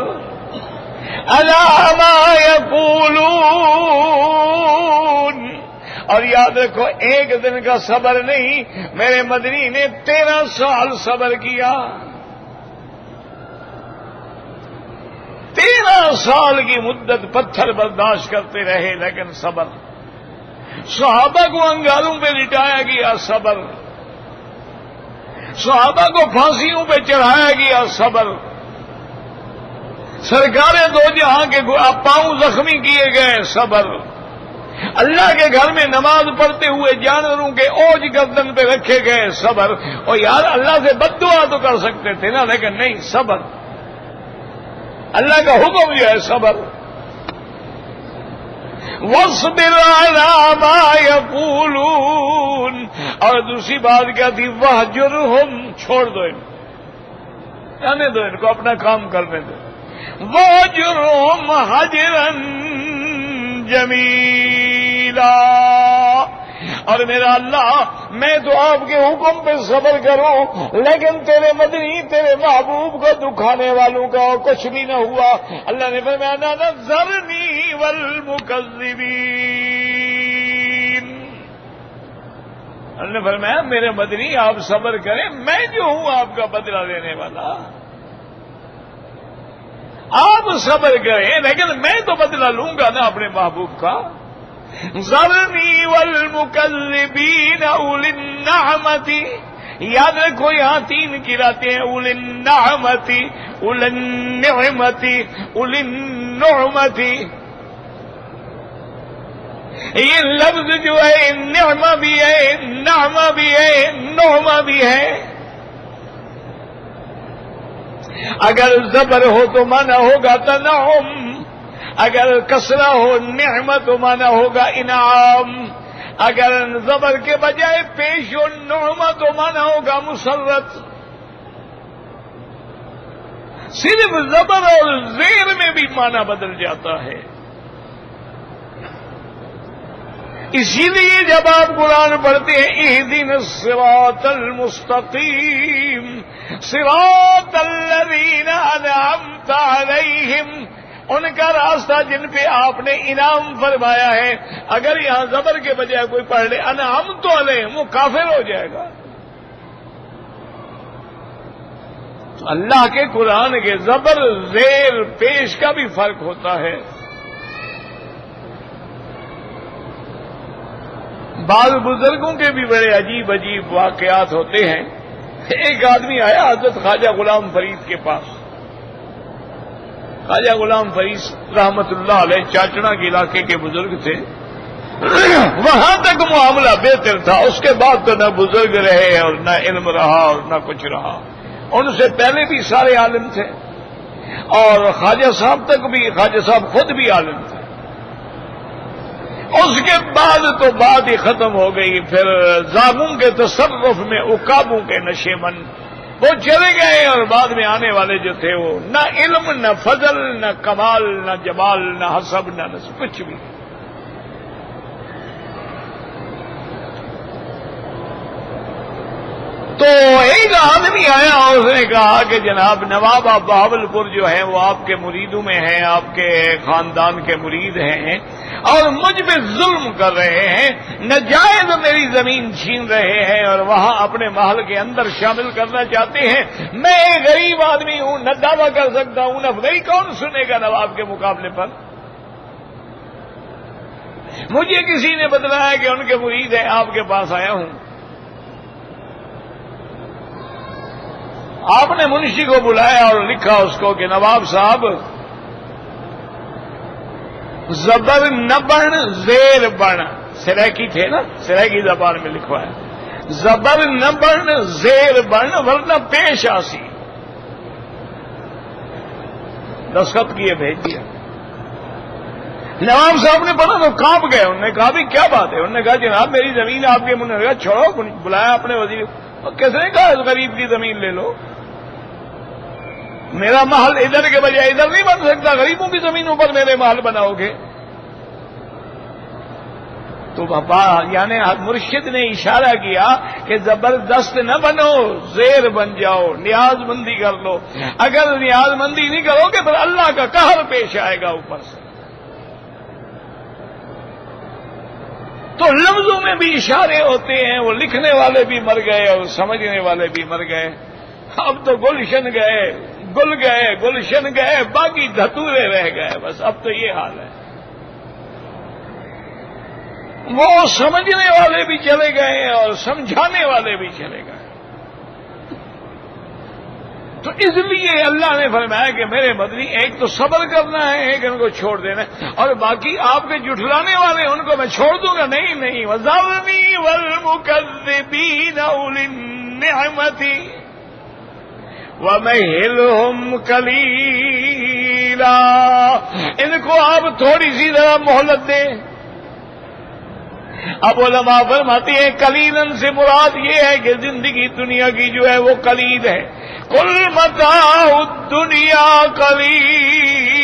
عَلَىٰ مَا يَقُولُونَ، اور یاد رکھو ایک دن کا صبر نہیں، میرے مدنی نے 13 سال صبر کیا، 13 سال کی مدت پتھر برداشت کرتے رہے لیکن صبر۔ صحابہ کو انگاروں پہ لٹایا گیا، صبر۔ صحابہ کو پھانسیوں پہ چڑھایا گیا، صبر۔ سرکار دو جہاں کے پاؤں زخمی کیے گئے، صبر۔ اللہ کے گھر میں نماز پڑھتے ہوئے جانوروں کے اوج گردن پہ رکھے گئے، صبر۔ اور یار اللہ سے بد دعا تو کر سکتے تھے نا، لیکن نہیں، صبر۔ اللہ کا حکم جو ہے صبر۔ وَاصْبِرْ عَلَىٰ مَا يَقُولُونَ، اور دوسری بات کیا تھی، وَاهْجُرْهُمْ، چھوڑ دو ان کو، جانے دو ان کو، اپنا کام کرنے دو۔ وَاهْجُرْهُمْ هَجْرًا جَمِيلًا، اور میرا اللہ میں تو آپ کے حکم پہ صبر کروں لیکن تیرے مدنی تیرے محبوب کو دکھانے والوں کا کچھ بھی نہ ہوا۔ اللہ نے فرمایا نا ذرنی والمکذبین، اللہ نے فرمایا میرے مدنی آپ صبر کریں، میں جو ہوں آپ کا بدلہ لینے والا، آپ صبر کریں لیکن میں تو بدلہ لوں گا نا اپنے محبوب کا۔ ذرنی والمکذبین اولی النعمت، یاد رکھو یہاں 3 قراتیں ہیں، اولی النعمت، اولی النعمت، اولی النعمت۔ یہ لفظ جو ہے نعمہ بھی ہے، نعمہ بھی ہے، نعمہ بھی ہے۔ اگر زبر ہو تو مانا ہوگا تنعم، اگر کسرہ ہو نعمت مانا ہوگا انعام، اگر زبر کے بجائے پیش ہو نعمت مانا ہوگا مسرت۔ صرف زبر اور زیر میں بھی مانا بدل جاتا ہے۔ اسی لیے جب آپ قرآن پڑھتے ہیں اہدنا الصراط المستقیم صراط الذین انعمت علیہم، ان کا راستہ جن پہ آپ نے انعام فرمایا ہے، اگر یہاں زبر کے بجائے کوئی پڑھ لے انعمت علیہم، وہ کافر ہو جائے گا۔ تو اللہ کے قرآن کے زبر زیر پیش کا بھی فرق ہوتا ہے۔ بعض بزرگوں کے بھی بڑے عجیب عجیب واقعات ہوتے ہیں۔ ایک آدمی آیا حضرت خواجہ غلام فرید کے پاس۔ خواجہ غلام فرید رحمت اللہ علیہ چاچڑا کے علاقے کے بزرگ تھے، وہاں تک معاملہ بہتر تھا، اس کے بعد تو نہ بزرگ رہے اور نہ علم رہا اور نہ کچھ رہا۔ ان سے پہلے بھی سارے عالم تھے اور خواجہ صاحب تک بھی، خواجہ صاحب خود بھی عالم تھے۔ اس کے بعد تو بات ہی ختم ہو گئی، پھر زاغوں کے تصرف میں عقابوں کے نشے من وہ چلے گئے، اور بعد میں آنے والے جو تھے وہ نہ علم نہ فضل نہ کمال نہ جمال نہ حسب نہ نسب، کچھ بھی۔ تو ایک آدمی آیا اور اس نے کہا کہ جناب نواب آپ بہاولپور جو ہیں وہ آپ کے مریدوں میں ہیں، آپ کے خاندان کے مرید ہیں اور مجھ پہ ظلم کر رہے ہیں، ناجائز میری زمین چھین رہے ہیں اور وہاں اپنے محل کے اندر شامل کرنا چاہتے ہیں۔ میں ایک غریب آدمی ہوں، نہ دعویٰ کر سکتا ہوں نہ بھائی کون سنے گا نواب کے مقابلے پر۔ مجھے کسی نے بتلایا کہ ان کے مرید ہیں، آپ کے پاس آیا ہوں۔ آپ نے منشی کو بلایا اور لکھا اس کو کہ نواب صاحب زبر نہ بن زیر بن، سریکی تھے نا، سریکی زبان میں لکھوا ہے، زبر نہ بن زیر بن ورنہ پیش آسی۔ دستخط کیے بھیج دیا۔ نواب صاحب نے پڑھا تو کانپ گئے، انہوں نے کہا بھی کیا بات ہے؟ انہوں نے کہا جناب میری زمین آپ کے منہ نے کہا چھوڑو، بلایا اپنے وزیر، کس نے کہا اس غریب کی زمین لے لو؟ میرا محل ادھر کے بجائے ادھر نہیں بن سکتا، غریبوں کی زمینوں پر میرے محل بناؤ گے؟ تو یعنی مرشد نے اشارہ کیا کہ زبردست نہ بنو، زیر بن جاؤ، نیاز مندی کر لو۔ اگر نیاز مندی نہیں کرو گے پھر اللہ کا قہر پیش آئے گا اوپر سے۔ تو لفظوں میں بھی اشارے ہوتے ہیں، وہ لکھنے والے بھی مر گئے اور سمجھنے والے بھی مر گئے۔ اب تو گلشن گئے، گل گئے، گلشن گئے، باقی دھتورے رہ گئے، بس اب تو یہ حال ہے۔ وہ سمجھنے والے بھی چلے گئے اور سمجھانے والے بھی چلے گئے۔ تو اس لیے اللہ نے فرمایا کہ میرے مدنی ایک تو صبر کرنا ہے، ایک ان کو چھوڑ دینا ہے، اور باقی آپ کے جھٹلانے والے ان کو میں چھوڑ دوں گا نہیں۔ وَذَرْنِي وَالْمُكَذِّبِينَ أُولِي النِّعْمَةِ وَمَهِّلْهُمْ قَلِيلًا، ان کو آپ تھوڑی سی ذرا مہلت دیں۔ اب علماء فرماتے ہیں قلیلاً سے مراد یہ ہے کہ زندگی دنیا کی جو ہے وہ قلیل ہے۔ کل متاع الدنیا قلیل،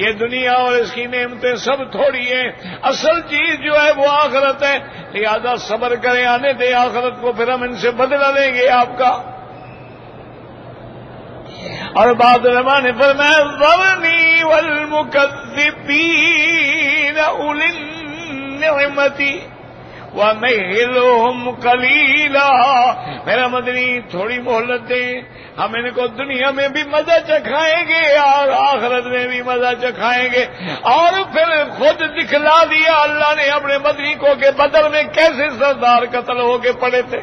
یہ دنیا اور اس کی نعمتیں سب تھوڑی ہیں، اصل چیز جو ہے وہ آخرت ہے، لہذا صبر کریں، آنے دیں آخرت کو، پھر ہم ان سے بدلہ لیں گے آپ کا۔ اور بعض علماء نے فرمایا ذرنی والمکذبین اولی النعمتی وَمَهِّلْهُمْ قَلِيلًا، میرا مدنی تھوڑی مہلت دیں، ہم ان کو دنیا میں بھی مزہ چکھائیں گے اور آخرت میں بھی مزہ چکھائیں گے۔ اور پھر خود دکھلا دیا اللہ نے اپنے مدنی کو کہ بدر میں کیسے سردار قتل ہو کے پڑے تھے،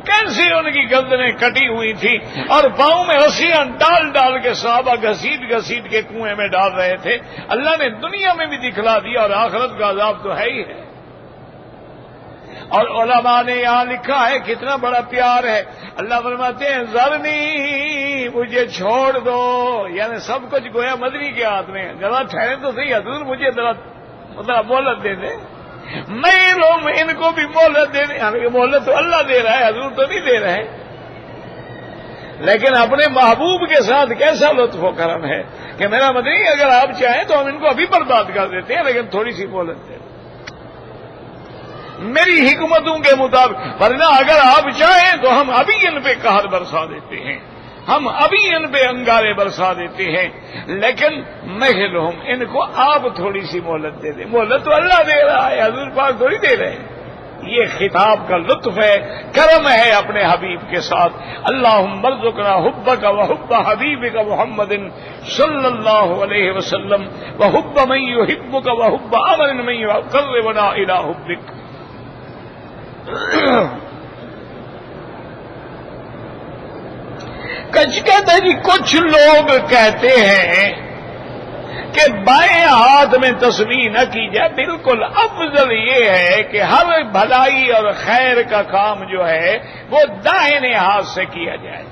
کیسے ان کی گردنیں کٹی ہوئی تھی اور پاؤں میں رسیاں ڈال ڈال کے صحابہ گھسیٹ گھسیٹ کے کنویں میں ڈال رہے تھے۔ اللہ نے دنیا میں بھی دکھلا دیا اور آخرت کا عذاب تو ہے ہی ہے۔ اور علماء نے یہاں لکھا ہے کتنا بڑا پیار ہے، اللہ فرماتے ہیں ذرنی، مجھے چھوڑ دو، یعنی سب کچھ گویا مدنی کے ہاتھ میں، ذرا ٹھہرے تو صحیح حضور، مجھے ذرا مہلت دے دیں، میں لوگ ان کو بھی مہلت دینے، مہلت تو اللہ دے رہا ہے، حضور تو نہیں دے رہے، لیکن اپنے محبوب کے ساتھ کیسا لطف و کرم ہے کہ میرا مدنی اگر آپ چاہیں تو ہم ان کو ابھی برباد کر دیتے ہیں، لیکن تھوڑی سی مہلت دیں میری حکمتوں کے مطابق، ورنہ اگر آپ چاہیں تو ہم ابھی ان پہ قہر برسا دیتے ہیں، ہم ابھی ان پہ انگارے برسا دیتے ہیں، لیکن مہلہم، ان کو آپ تھوڑی سی مہلت دے دیں۔ مہلت تو اللہ دے رہا ہے، حضور پاک تھوڑی دے رہے ہیں۔ یہ خطاب کا لطف ہے، کرم ہے اپنے حبیب کے ساتھ۔ اللہم ارزقنا حبک وحب حبیبک محمد صلی اللہ علیہ وسلم وحب من یحبک وحب عمل من یقربنا الی حبک۔ کہتے جی کچھ لوگ کہتے ہیں کہ بائیں ہاتھ میں تسبیح نہ کی جائے، بالکل افضل یہ ہے کہ ہر بھلائی اور خیر کا کام جو ہے وہ دائیں ہاتھ سے کیا جائے،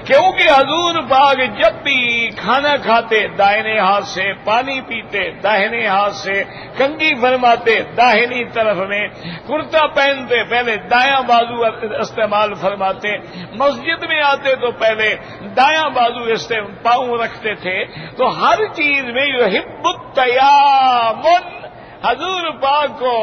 کیونکہ حضور پاک جب بھی کھانا کھاتے دائیں ہاتھ سے، پانی پیتے داہنے ہاتھ سے، کنگھی فرماتے داہنی طرف میں، کرتا پہنتے پہلے دایاں بازو استعمال فرماتے، مسجد میں آتے تو پہلے دایاں بازو پاؤں رکھتے تھے۔ تو ہر چیز میں یحب التیامن، حضور پاک کو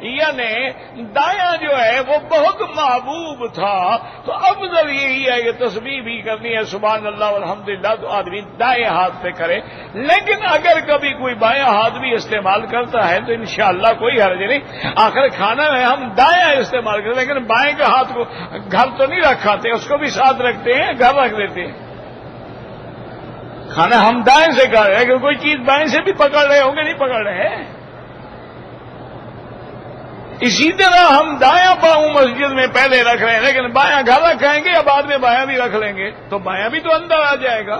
یعنی دایاں جو ہے وہ بہت محبوب تھا، تو افضل یہی ہے کہ تسبیح بھی کرنی ہے سبحان اللہ والحمدللہ تو آدمی دائیں ہاتھ سے کرے، لیکن اگر کبھی کوئی بایاں ہاتھ بھی استعمال کرتا ہے تو انشاءاللہ کوئی حرج نہیں۔ آخر کھانا میں ہم دایاں استعمال کرتے ہیں، لیکن بائیں کے ہاتھ کو گھر تو نہیں رکھاتے، اس کو بھی ساتھ رکھتے ہیں، گھر رکھ دیتے ہیں۔ کھانا ہم دائیں سے کر رہے ہیں، اگر کوئی چیز بائیں سے بھی پکڑ رہے ہوں گے، نہیں پکڑ رہے ہیں۔ اسی طرح ہم دایاں پاؤں مسجد میں پہلے رکھ رہے ہیں، لیکن بایاں گھر رکھیں گے یا بعد میں بایاں بھی رکھ لیں گے تو بایاں بھی تو اندر آ جائے گا۔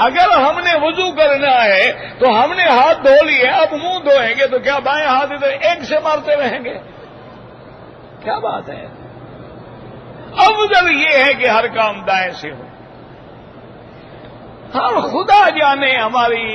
اگر ہم نے وضو کرنا ہے تو ہم نے ہاتھ دھو لیے، اب منہ دھوئیں گے تو کیا بایاں ہاتھ ادھر ایک سے مارتے رہیں گے؟ کیا بات ہے؟ افضل یہ ہے کہ ہر کام دائیں سے ہو۔ ہم خدا جانے ہماری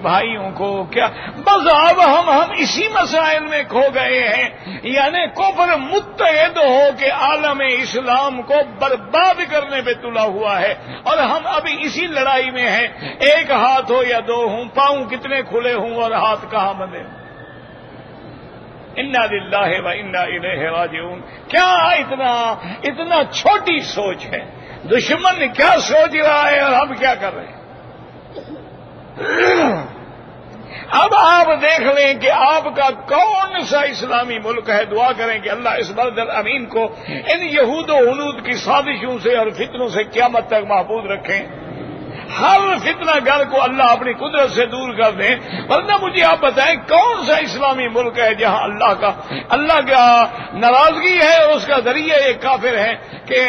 بھائیوں کو کیا، بس اب ہم اسی مسائل میں کھو گئے ہیں، یعنی کفر متحد ہو کے عالم اسلام کو برباد کرنے پہ تلا ہوا ہے، اور ہم ابھی اسی لڑائی میں ہیں، ایک ہاتھ ہو یا دو ہوں، پاؤں کتنے کھلے ہوں اور ہاتھ کہاں بندے ہوں۔ انا للہ و انا الیہ راجعون۔ کیا اتنا چھوٹی سوچ ہے؟ دشمن کیا سوچ رہا ہے اور ہم کیا کر رہے ہیں؟ اب آپ دیکھ لیں کہ آپ کا کون سا اسلامی ملک ہے، دعا کریں کہ اللہ اس بلد الامین کو ان یہود و ہنود کی سازشوں سے اور فتنوں سے قیامت تک محفوظ رکھیں۔ ہر فتنہ گر کو اللہ اپنی قدرت سے دور کر دیں، ورنہ مجھے آپ بتائیں کون سا اسلامی ملک ہے جہاں اللہ کا ناراضگی ہے اور اس کا ذریعہ ایک کافر ہے کہ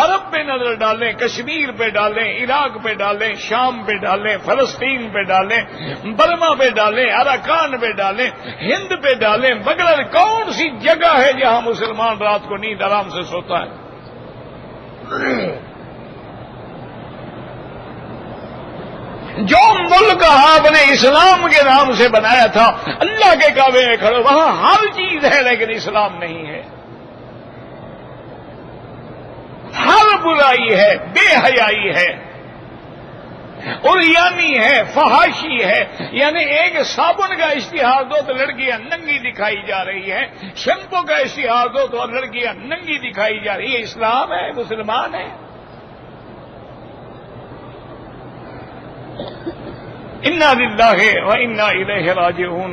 عرب پہ نظر ڈالیں، کشمیر پہ ڈالیں، عراق پہ ڈالیں، شام پہ ڈالیں، فلسطین پہ ڈالیں، برما پہ ڈالیں، اراکان پہ ڈالیں، ہند پہ ڈالیں، بغیر کون سی جگہ ہے جہاں مسلمان رات کو نیند آرام سے سوتا ہے؟ جو ملک آپ نے اسلام کے نام سے بنایا تھا، اللہ کے کعبے میں کھڑے، وہاں ہر چیز ہے لیکن اسلام نہیں ہے، ہر برائی ہے، بے حیائی ہے، عریانی ہے، فحاشی ہے، یعنی ایک صابن کا اشتہار دو تو لڑکیاں ننگی دکھائی جا رہی ہیں، شیمپو کا اشتہار دو تو لڑکیاں ننگی دکھائی جا رہی ہے۔ اسلام ہے؟ مسلمان ہے؟ انا للہ و انا الیہ راجعون۔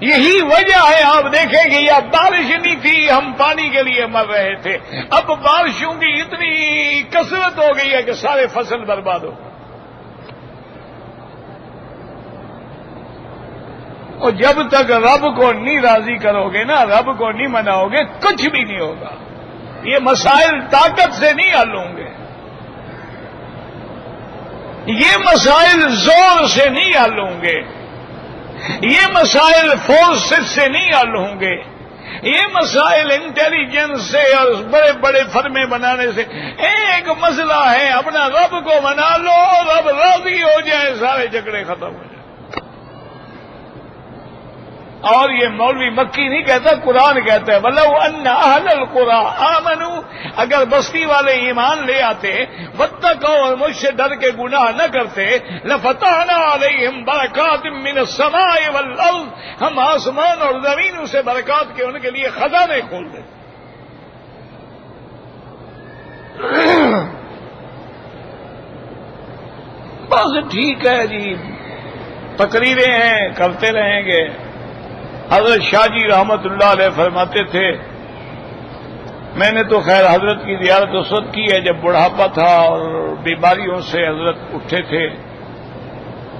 یہی وجہ ہے، آپ دیکھیں کہ یہ بارش نہیں تھی، ہم پانی کے لیے مر رہے تھے، اب بارشوں کی اتنی کثرت ہو گئی ہے کہ سارے فصل برباد ہو، اور جب تک رب کو نہیں راضی کرو گے نا، رب کو نہیں مناؤ گے، کچھ بھی نہیں ہوگا۔ یہ مسائل طاقت سے نہیں حل ہوں گے، یہ مسائل زور سے نہیں حل ہوں گے، یہ مسائل فورس سے نہیں حل ہوں گے، یہ مسائل انٹیلیجنس سے اور بڑے بڑے فرمیں بنانے سے۔ ایک مسئلہ ہے، اپنا رب کو منا لو، رب راضی ہو جائے، سارے جھگڑے ختم ہو جائیں۔ اور یہ مولوی مکی نہیں کہتا، قرآن کہتا ہے وَلَوْ أَنَّ أَهْلَ الْقُرَىٰ آمَنُوا، اگر بستی والے ایمان لے آتے، واتقوا، اور مجھ سے ڈر کے گناہ نہ کرتے، لَفَتَحْنَا عَلَيْهِمْ بَرَكَاتٍ مِّنَ السَّمَاءِ وَالْأَرْضِ، ہم آسمان اور زمین سے برکات کے ان کے لیے خزانے کھول دیں۔ بس ٹھیک ہے جی، تقریریں ہیں، کرتے رہیں گے۔ حضرت شاہ جی رحمت اللہ علیہ فرماتے تھے، میں نے تو خیر حضرت کی زیارت اس وقت کی ہے جب بڑھاپا تھا اور بیماریوں سے حضرت اٹھے تھے،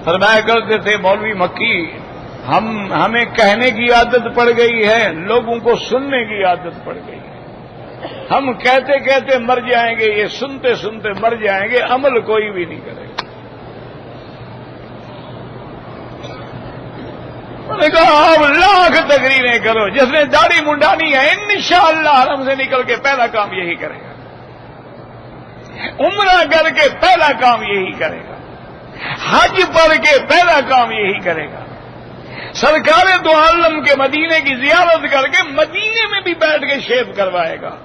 فرمایا کرتے تھے مولوی مکی، ہمیں کہنے کی عادت پڑ گئی ہے، لوگوں کو سننے کی عادت پڑ گئی ہے، ہم کہتے کہتے مر جائیں گے، یہ سنتے سنتے مر جائیں گے، عمل کوئی بھی نہیں کرے گا۔ نے کہا آپ لاکھ تقریریں کرو، جس نے داڑھی منڈانی ہے انشاءاللہ حرم سے نکل کے پہلا کام یہی کرے گا، عمرہ کر کے پہلا کام یہی کرے گا، حج پڑھ کے پہلا کام یہی کرے گا، سرکار دو عالم کے مدینے کی زیارت کر کے مدینے میں بھی بیٹھ کے شیو کروائے گا۔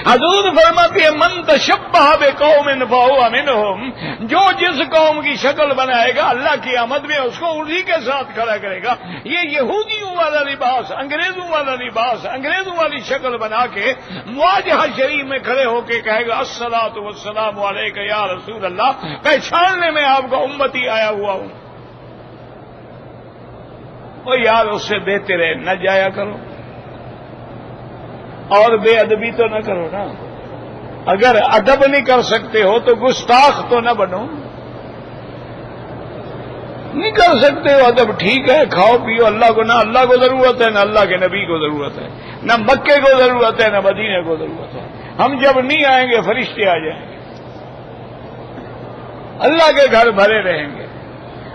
حضور فرماتے ہیں من تشبہ بقوم فہو منہم، جو جس قوم کی شکل بنائے گا اللہ کی آمد میں اس کو انہی کے ساتھ کھڑا کرے گا۔ یہ یہودیوں والا لباس، انگریزوں والا لباس، انگریزوں والی شکل بنا کے مواجہہ شریف میں کھڑے ہو کے کہے گا الصلاۃ والسلام علیک یا رسول اللہ، پہچاننے میں آپ کا امتی آیا ہوا ہوں۔ او یار اس سے بہتر ہے نہ جایا کرو، اور بے ادبی تو نہ کرو نا۔ اگر ادب نہیں کر سکتے ہو تو گستاخ تو نہ بنو، نہیں کر سکتے ہو ادب، ٹھیک ہے کھاؤ پیو، اللہ کو نہ اللہ کو ضرورت ہے نہ اللہ کے نبی کو ضرورت ہے، نہ مکے کو ضرورت ہے نہ مدینے کو ضرورت ہے۔ ہم جب نہیں آئیں گے فرشتے آ جائیں گے، اللہ کے گھر بھرے رہیں گے۔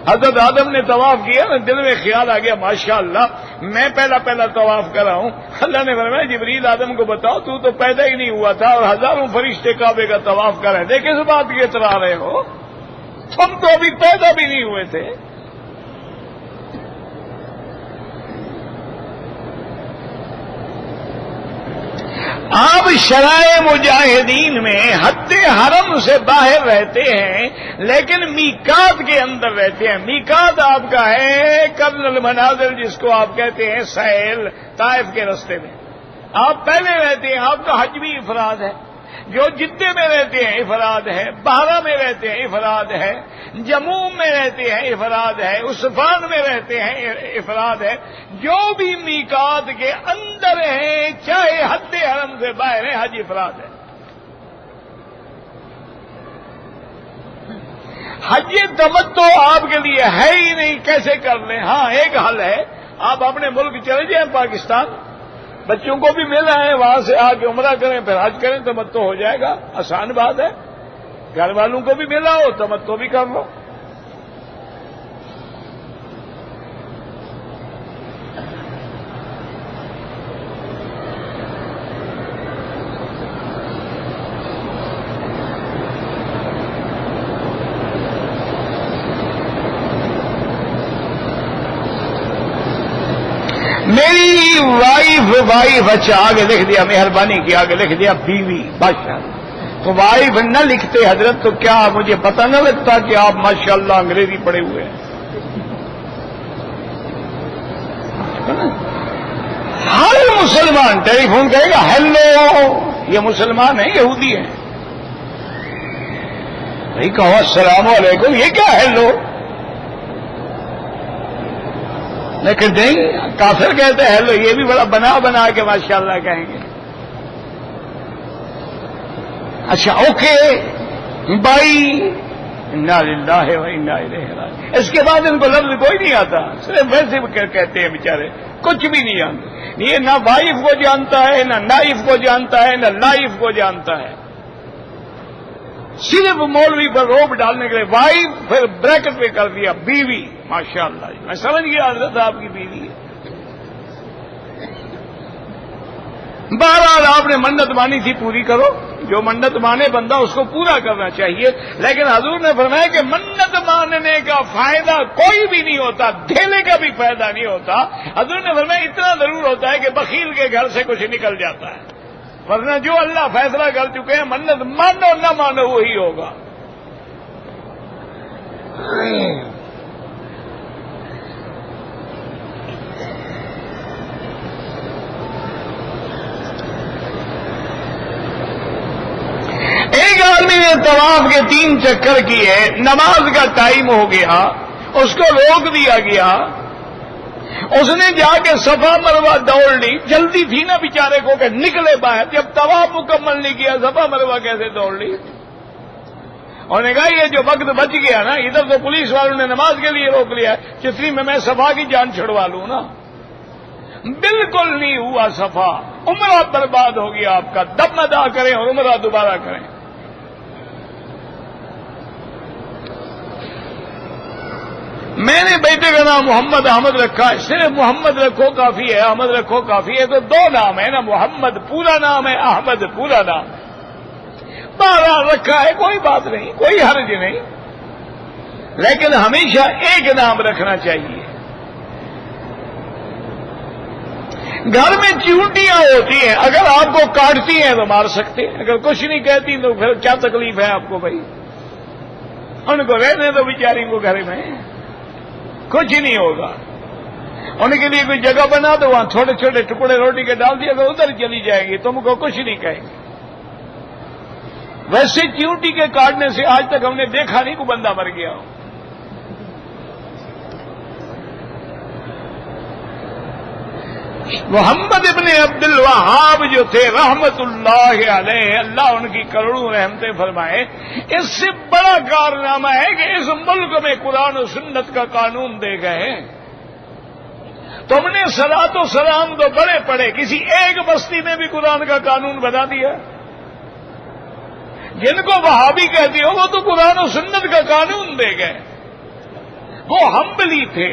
حضرت آدم نے طواف کیا نا، دل میں خیال آ گیا ماشاءاللہ میں پہلا طواف کر رہا ہوں۔ اللہ نے فرمایا جبریل آدم کو بتاؤ تو پیدا ہی نہیں ہوا تھا اور ہزاروں فرشتے کعبے کا طواف کر رہے تھے، کس بات کی اترا رہے ہو؟ تم تو ابھی پیدا بھی نہیں ہوئے تھے۔ آپ شرائع مجاہدین میں حد حرم سے باہر رہتے ہیں لیکن میقات کے اندر رہتے ہیں۔ میقات آپ کا ہے قرن المنازل، جس کو آپ کہتے ہیں سہیل، طائف کے رستے میں آپ پہلے رہتے ہیں۔ آپ کا حج بھی افراد ہے، جو جدے میں رہتے ہیں افراد ہے، بحرہ میں رہتے ہیں افراد ہے، جموم میں رہتے ہیں افراد ہے، عثفان میں رہتے ہیں افراد ہے۔ جو بھی میقات کے اندر ہیں چاہے حد حرم سے باہر ہیں، حج افراد ہے۔ حج تمتع آپ کے لیے ہے ہی نہیں، کیسے کر لیں؟ ہاں ایک حل ہے، آپ اپنے ملک چلے جائیں پاکستان، بچوں کو بھی مل رہے ہیں وہاں سے آ کے عمرہ کریں پھر حج کریں، تمتع ہو جائے گا، آسان بات ہے۔ گھر والوں کو بھی ملا ہو تمتع بھی کر لو۔ میری وائف اچھا آگے لکھ دیا، مہربانی کی آگے لکھ دیا بیوی، بادشاہ تو وائف نہ لکھتے حضرت تو کیا مجھے پتہ نہ لگتا کہ آپ ماشاءاللہ انگریزی پڑھے ہوئے ہیں؟ ہر مسلمان ٹیلی فون کرے گا ہیلو، یہ مسلمان ہیں یہودی ہیں؟ بھائی کہو السلام علیکم، یہ کیا ہیلو؟ لیکن نہیں، کافر کہتے ہیں ہیلو، یہ بھی بڑا بنا کے ماشاءاللہ کہیں گے۔ اچھا اوکے بائی، انا للہ و انا الیہ راجعون۔ اس کے بعد ان کو لفظ کوئی نہیں آتا، صرف ویسے کہتے ہیں بیچارے، کچھ بھی نہیں جانتے۔ یہ نہ وائف کو جانتا ہے، نہ نائف کو جانتا ہے، نہ لائف کو جانتا ہے۔ صرف مولوی پر روپ ڈالنے کے لیے وائف، پھر بریکٹ پہ کر دیا بیوی۔ ماشاءاللہ میں سمجھ گیا حضرت آپ کی بیوی ہے۔ بہرحال آپ نے منت مانی تھی پوری کرو، جو منت مانے بندہ اس کو پورا کرنا چاہیے۔ لیکن حضور نے فرمایا کہ منت ماننے کا فائدہ کوئی بھی نہیں ہوتا، دھیلے کا بھی فائدہ نہیں ہوتا۔ حضور نے فرمایا اتنا ضرور ہوتا ہے کہ بخیل کے گھر سے کچھ نکل جاتا ہے، ورنہ جو اللہ فیصلہ کر چکے ہیں منت مانو نہ مانو وہی ہوگا۔ ایک آدمی نے طواف کے 3 چکر کیے، نماز کا ٹائم ہو گیا، اس کو روک دیا گیا، اس نے جا کے صفا مروہ دوڑ لی، جلدی تھی نا بیچارے کو کہ نکلے باہر، جب طواف مکمل نہیں کیا صفا مروہ کیسے دوڑ لی؟ اور نے کہا یہ جو وقت بچ گیا نا، ادھر تو پولیس والوں نے نماز کے لیے روک لیا، چتری میں صفا کی جان چھڑوا لوں نا۔ بالکل نہیں ہوا صفا، عمرہ برباد ہو گیا آپ کا۔ دم ادا کریں اور عمرہ دوبارہ کریں۔ میں نے بیٹے کا نام محمد احمد رکھا ہے، صرف محمد رکھو کافی ہے، احمد رکھو کافی ہے، تو 2 نام ہے نا، محمد پورا نام ہے، احمد پورا نام ہے۔ 12 رکھا ہے، کوئی بات نہیں، کوئی حرج نہیں، لیکن ہمیشہ ایک نام رکھنا چاہیے۔ گھر میں چیونٹیاں ہوتی ہیں، اگر آپ کو کاٹتی ہیں تو مار سکتے ہیں، اگر کچھ نہیں کہتی تو پھر کیا تکلیف ہے آپ کو بھائی؟ ان کو رہنے دو بیچاری کو گھر میں، کچھ نہیں ہوگا۔ ان کے لیے کوئی جگہ بنا دو، وہاں چھوٹے چھوٹے ٹکڑے روٹی کے ڈال دیا، اگر ادھر چلی جائیں گی تم کو کچھ نہیں کہیں گے۔ ویسے چیونٹی کے کاٹنے سے آج تک ہم نے دیکھا نہیں کوئی بندہ مر گیا ہو۔ محمد ابن عبد الوہاب جو تھے رحمت اللہ علیہ، اللہ ان کی کروڑوں رحمتیں فرمائے، اس سے بڑا کارنامہ ہے کہ اس ملک میں قرآن و سنت کا قانون دے گئے۔ تم نے صلاۃ و سلام تو بڑے پڑے، کسی ایک بستی میں بھی قرآن کا قانون بنا دیا؟ جن کو وہابی کہتے ہو وہ تو قرآن و سنت کا قانون دے گئے۔ وہ حنبلی تھے،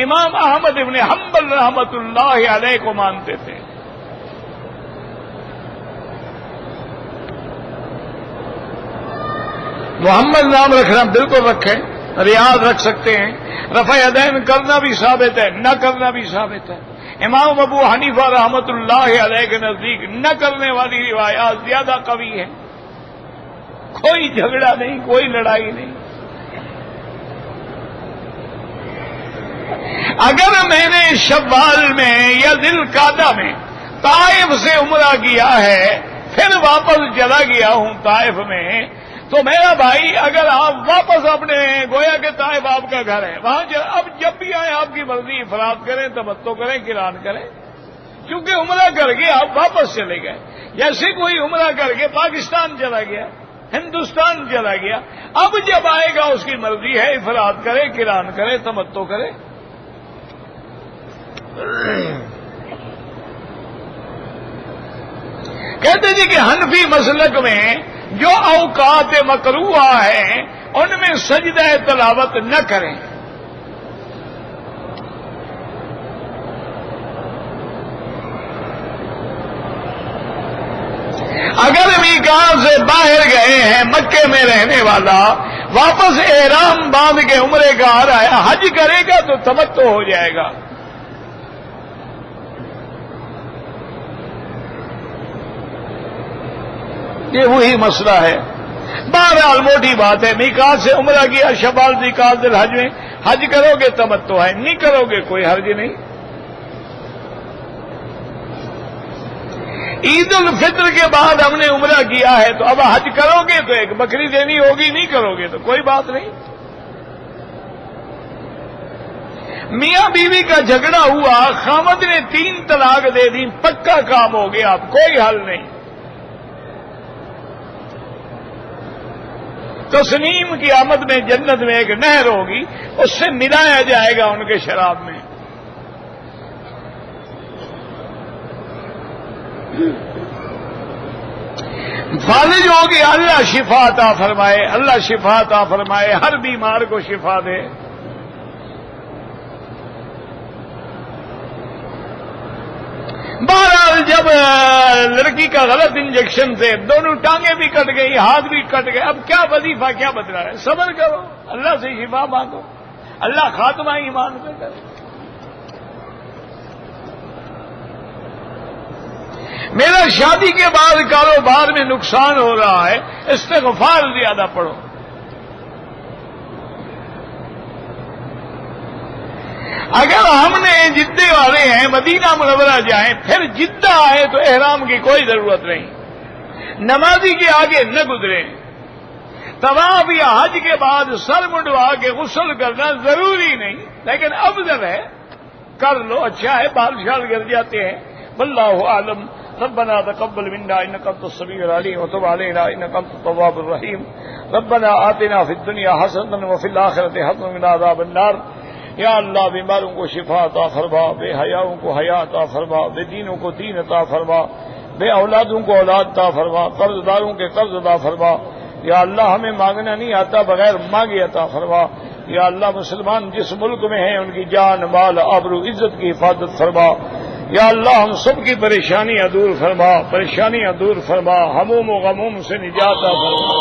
امام احمد ابن حنبل رحمت اللہ علیہ کو مانتے تھے۔ محمد نام رکھنا بالکل رکھیں، ریاض رکھ سکتے ہیں، رفع یدین کرنا بھی ثابت ہے، نہ کرنا بھی ثابت ہے۔ امام ابو حنیفہ رحمت اللہ علیہ کے نزدیک نہ کرنے والی روایات زیادہ قوی ہیں، کوئی جھگڑا نہیں، کوئی لڑائی نہیں۔ اگر میں نے شوال میں یا ذی القعدہ میں طائف سے عمرہ کیا ہے، پھر واپس چلا گیا ہوں طائف میں، تو میرا بھائی اگر آپ واپس اپنے گویا کہ طائف آپ کا گھر ہے، وہاں اب جب بھی آئے آپ کی مرضی، افراد کریں، تمتع کریں، قران کریں، کیونکہ عمرہ کر کے آپ واپس چلے گئے۔ جیسے کوئی عمرہ کر کے پاکستان چلا گیا، ہندوستان چلا گیا، اب جب آئے گا اس کی مرضی ہے، افراد کرے، قران کرے، تمتع کرے۔ کہتے جی کہ حنفی مسلک میں جو اوقات مکروہ ہیں ان میں سجدہ تلاوت نہ کریں۔ اگر میقات سے باہر گئے ہیں، مکے میں رہنے والا واپس احرام باندھ کے عمرے کا آ رہا ہے، حج کرے گا تو تمتع ہو جائے گا۔ یہ وہی مسئلہ ہے۔ بہرحال موٹی بات ہے، میقات سے عمرہ کیا، شوال ذی القعدہ ذی الحج میں حج کرو گے تمتع ہے، نہیں کرو گے کوئی حرج نہیں۔ عید الفطر کے بعد ہم نے عمرہ کیا ہے تو اب حج کرو گے تو ایک بکری دینی ہوگی، نہیں کرو گے تو کوئی بات نہیں۔ میاں بیوی کا جھگڑا ہوا، خامد نے 3 طلاق دے دی، پکا کام ہو گیا، اب کوئی حل نہیں۔ تسنیم کی آمد میں جنت میں ایک نہر ہوگی، اس سے ملایا جائے گا ان کے شراب میں۔ فالج ہو گیا، اللہ شفا عطا فرمائے، اللہ شفا عطا فرمائے، ہر بیمار کو شفا دے۔ بہرحال جب لڑکی کا غلط انجیکشن سے دونوں ٹانگیں بھی کٹ گئی، ہاتھ بھی کٹ گئے، اب کیا وظیفہ کیا بدلا ہے؟ صبر کرو، اللہ سے شفا مانگو، اللہ خاتمہ ایمان پہ کرے۔ میرا شادی کے بعد کاروبار میں نقصان ہو رہا ہے، استغفار زیادہ پڑھو۔ اگر ہم نے جدے والے ہیں مدینہ منورہ جائیں، پھر جدہ آئے تو احرام کی کوئی ضرورت نہیں، نمازی کے آگے نہ گزریں۔ طواف یا حج کے بعد سر منڈوا کے غسل کرنا ضروری نہیں، لیکن افضل ہے، کر لو، اچھا ہے، بال شال گر جاتے ہیں، واللہ اعلم۔ ربنا تقبل منا انك انت السميع العليم وتب علينا انك انت التواب الرحيم ربنا آتنا في الدنيا حسنة وفي الآخرة حسنة وقنا عذاب النار۔ یا اللہ بیماروں کو شفا عطا فرما، بے حیاؤں کو حیا عطا فرما، بے دینوں کو دین عطا فرما، بے اولادوں کو اولاد عطا فرما، قرض داروں کے قرض عطا فرما۔ یا اللہ ہمیں مانگنا نہیں آتا، بغیر مانگے عطا فرما۔ یا اللہ مسلمان جس ملک میں ہیں ان کی جان مال آبرو عزت کی حفاظت فرما۔ یا اللہ ہم سب کی پریشانیاں دور فرما، پریشانیاں دور فرما، ہموم و غموم سے نجات عطا فرما۔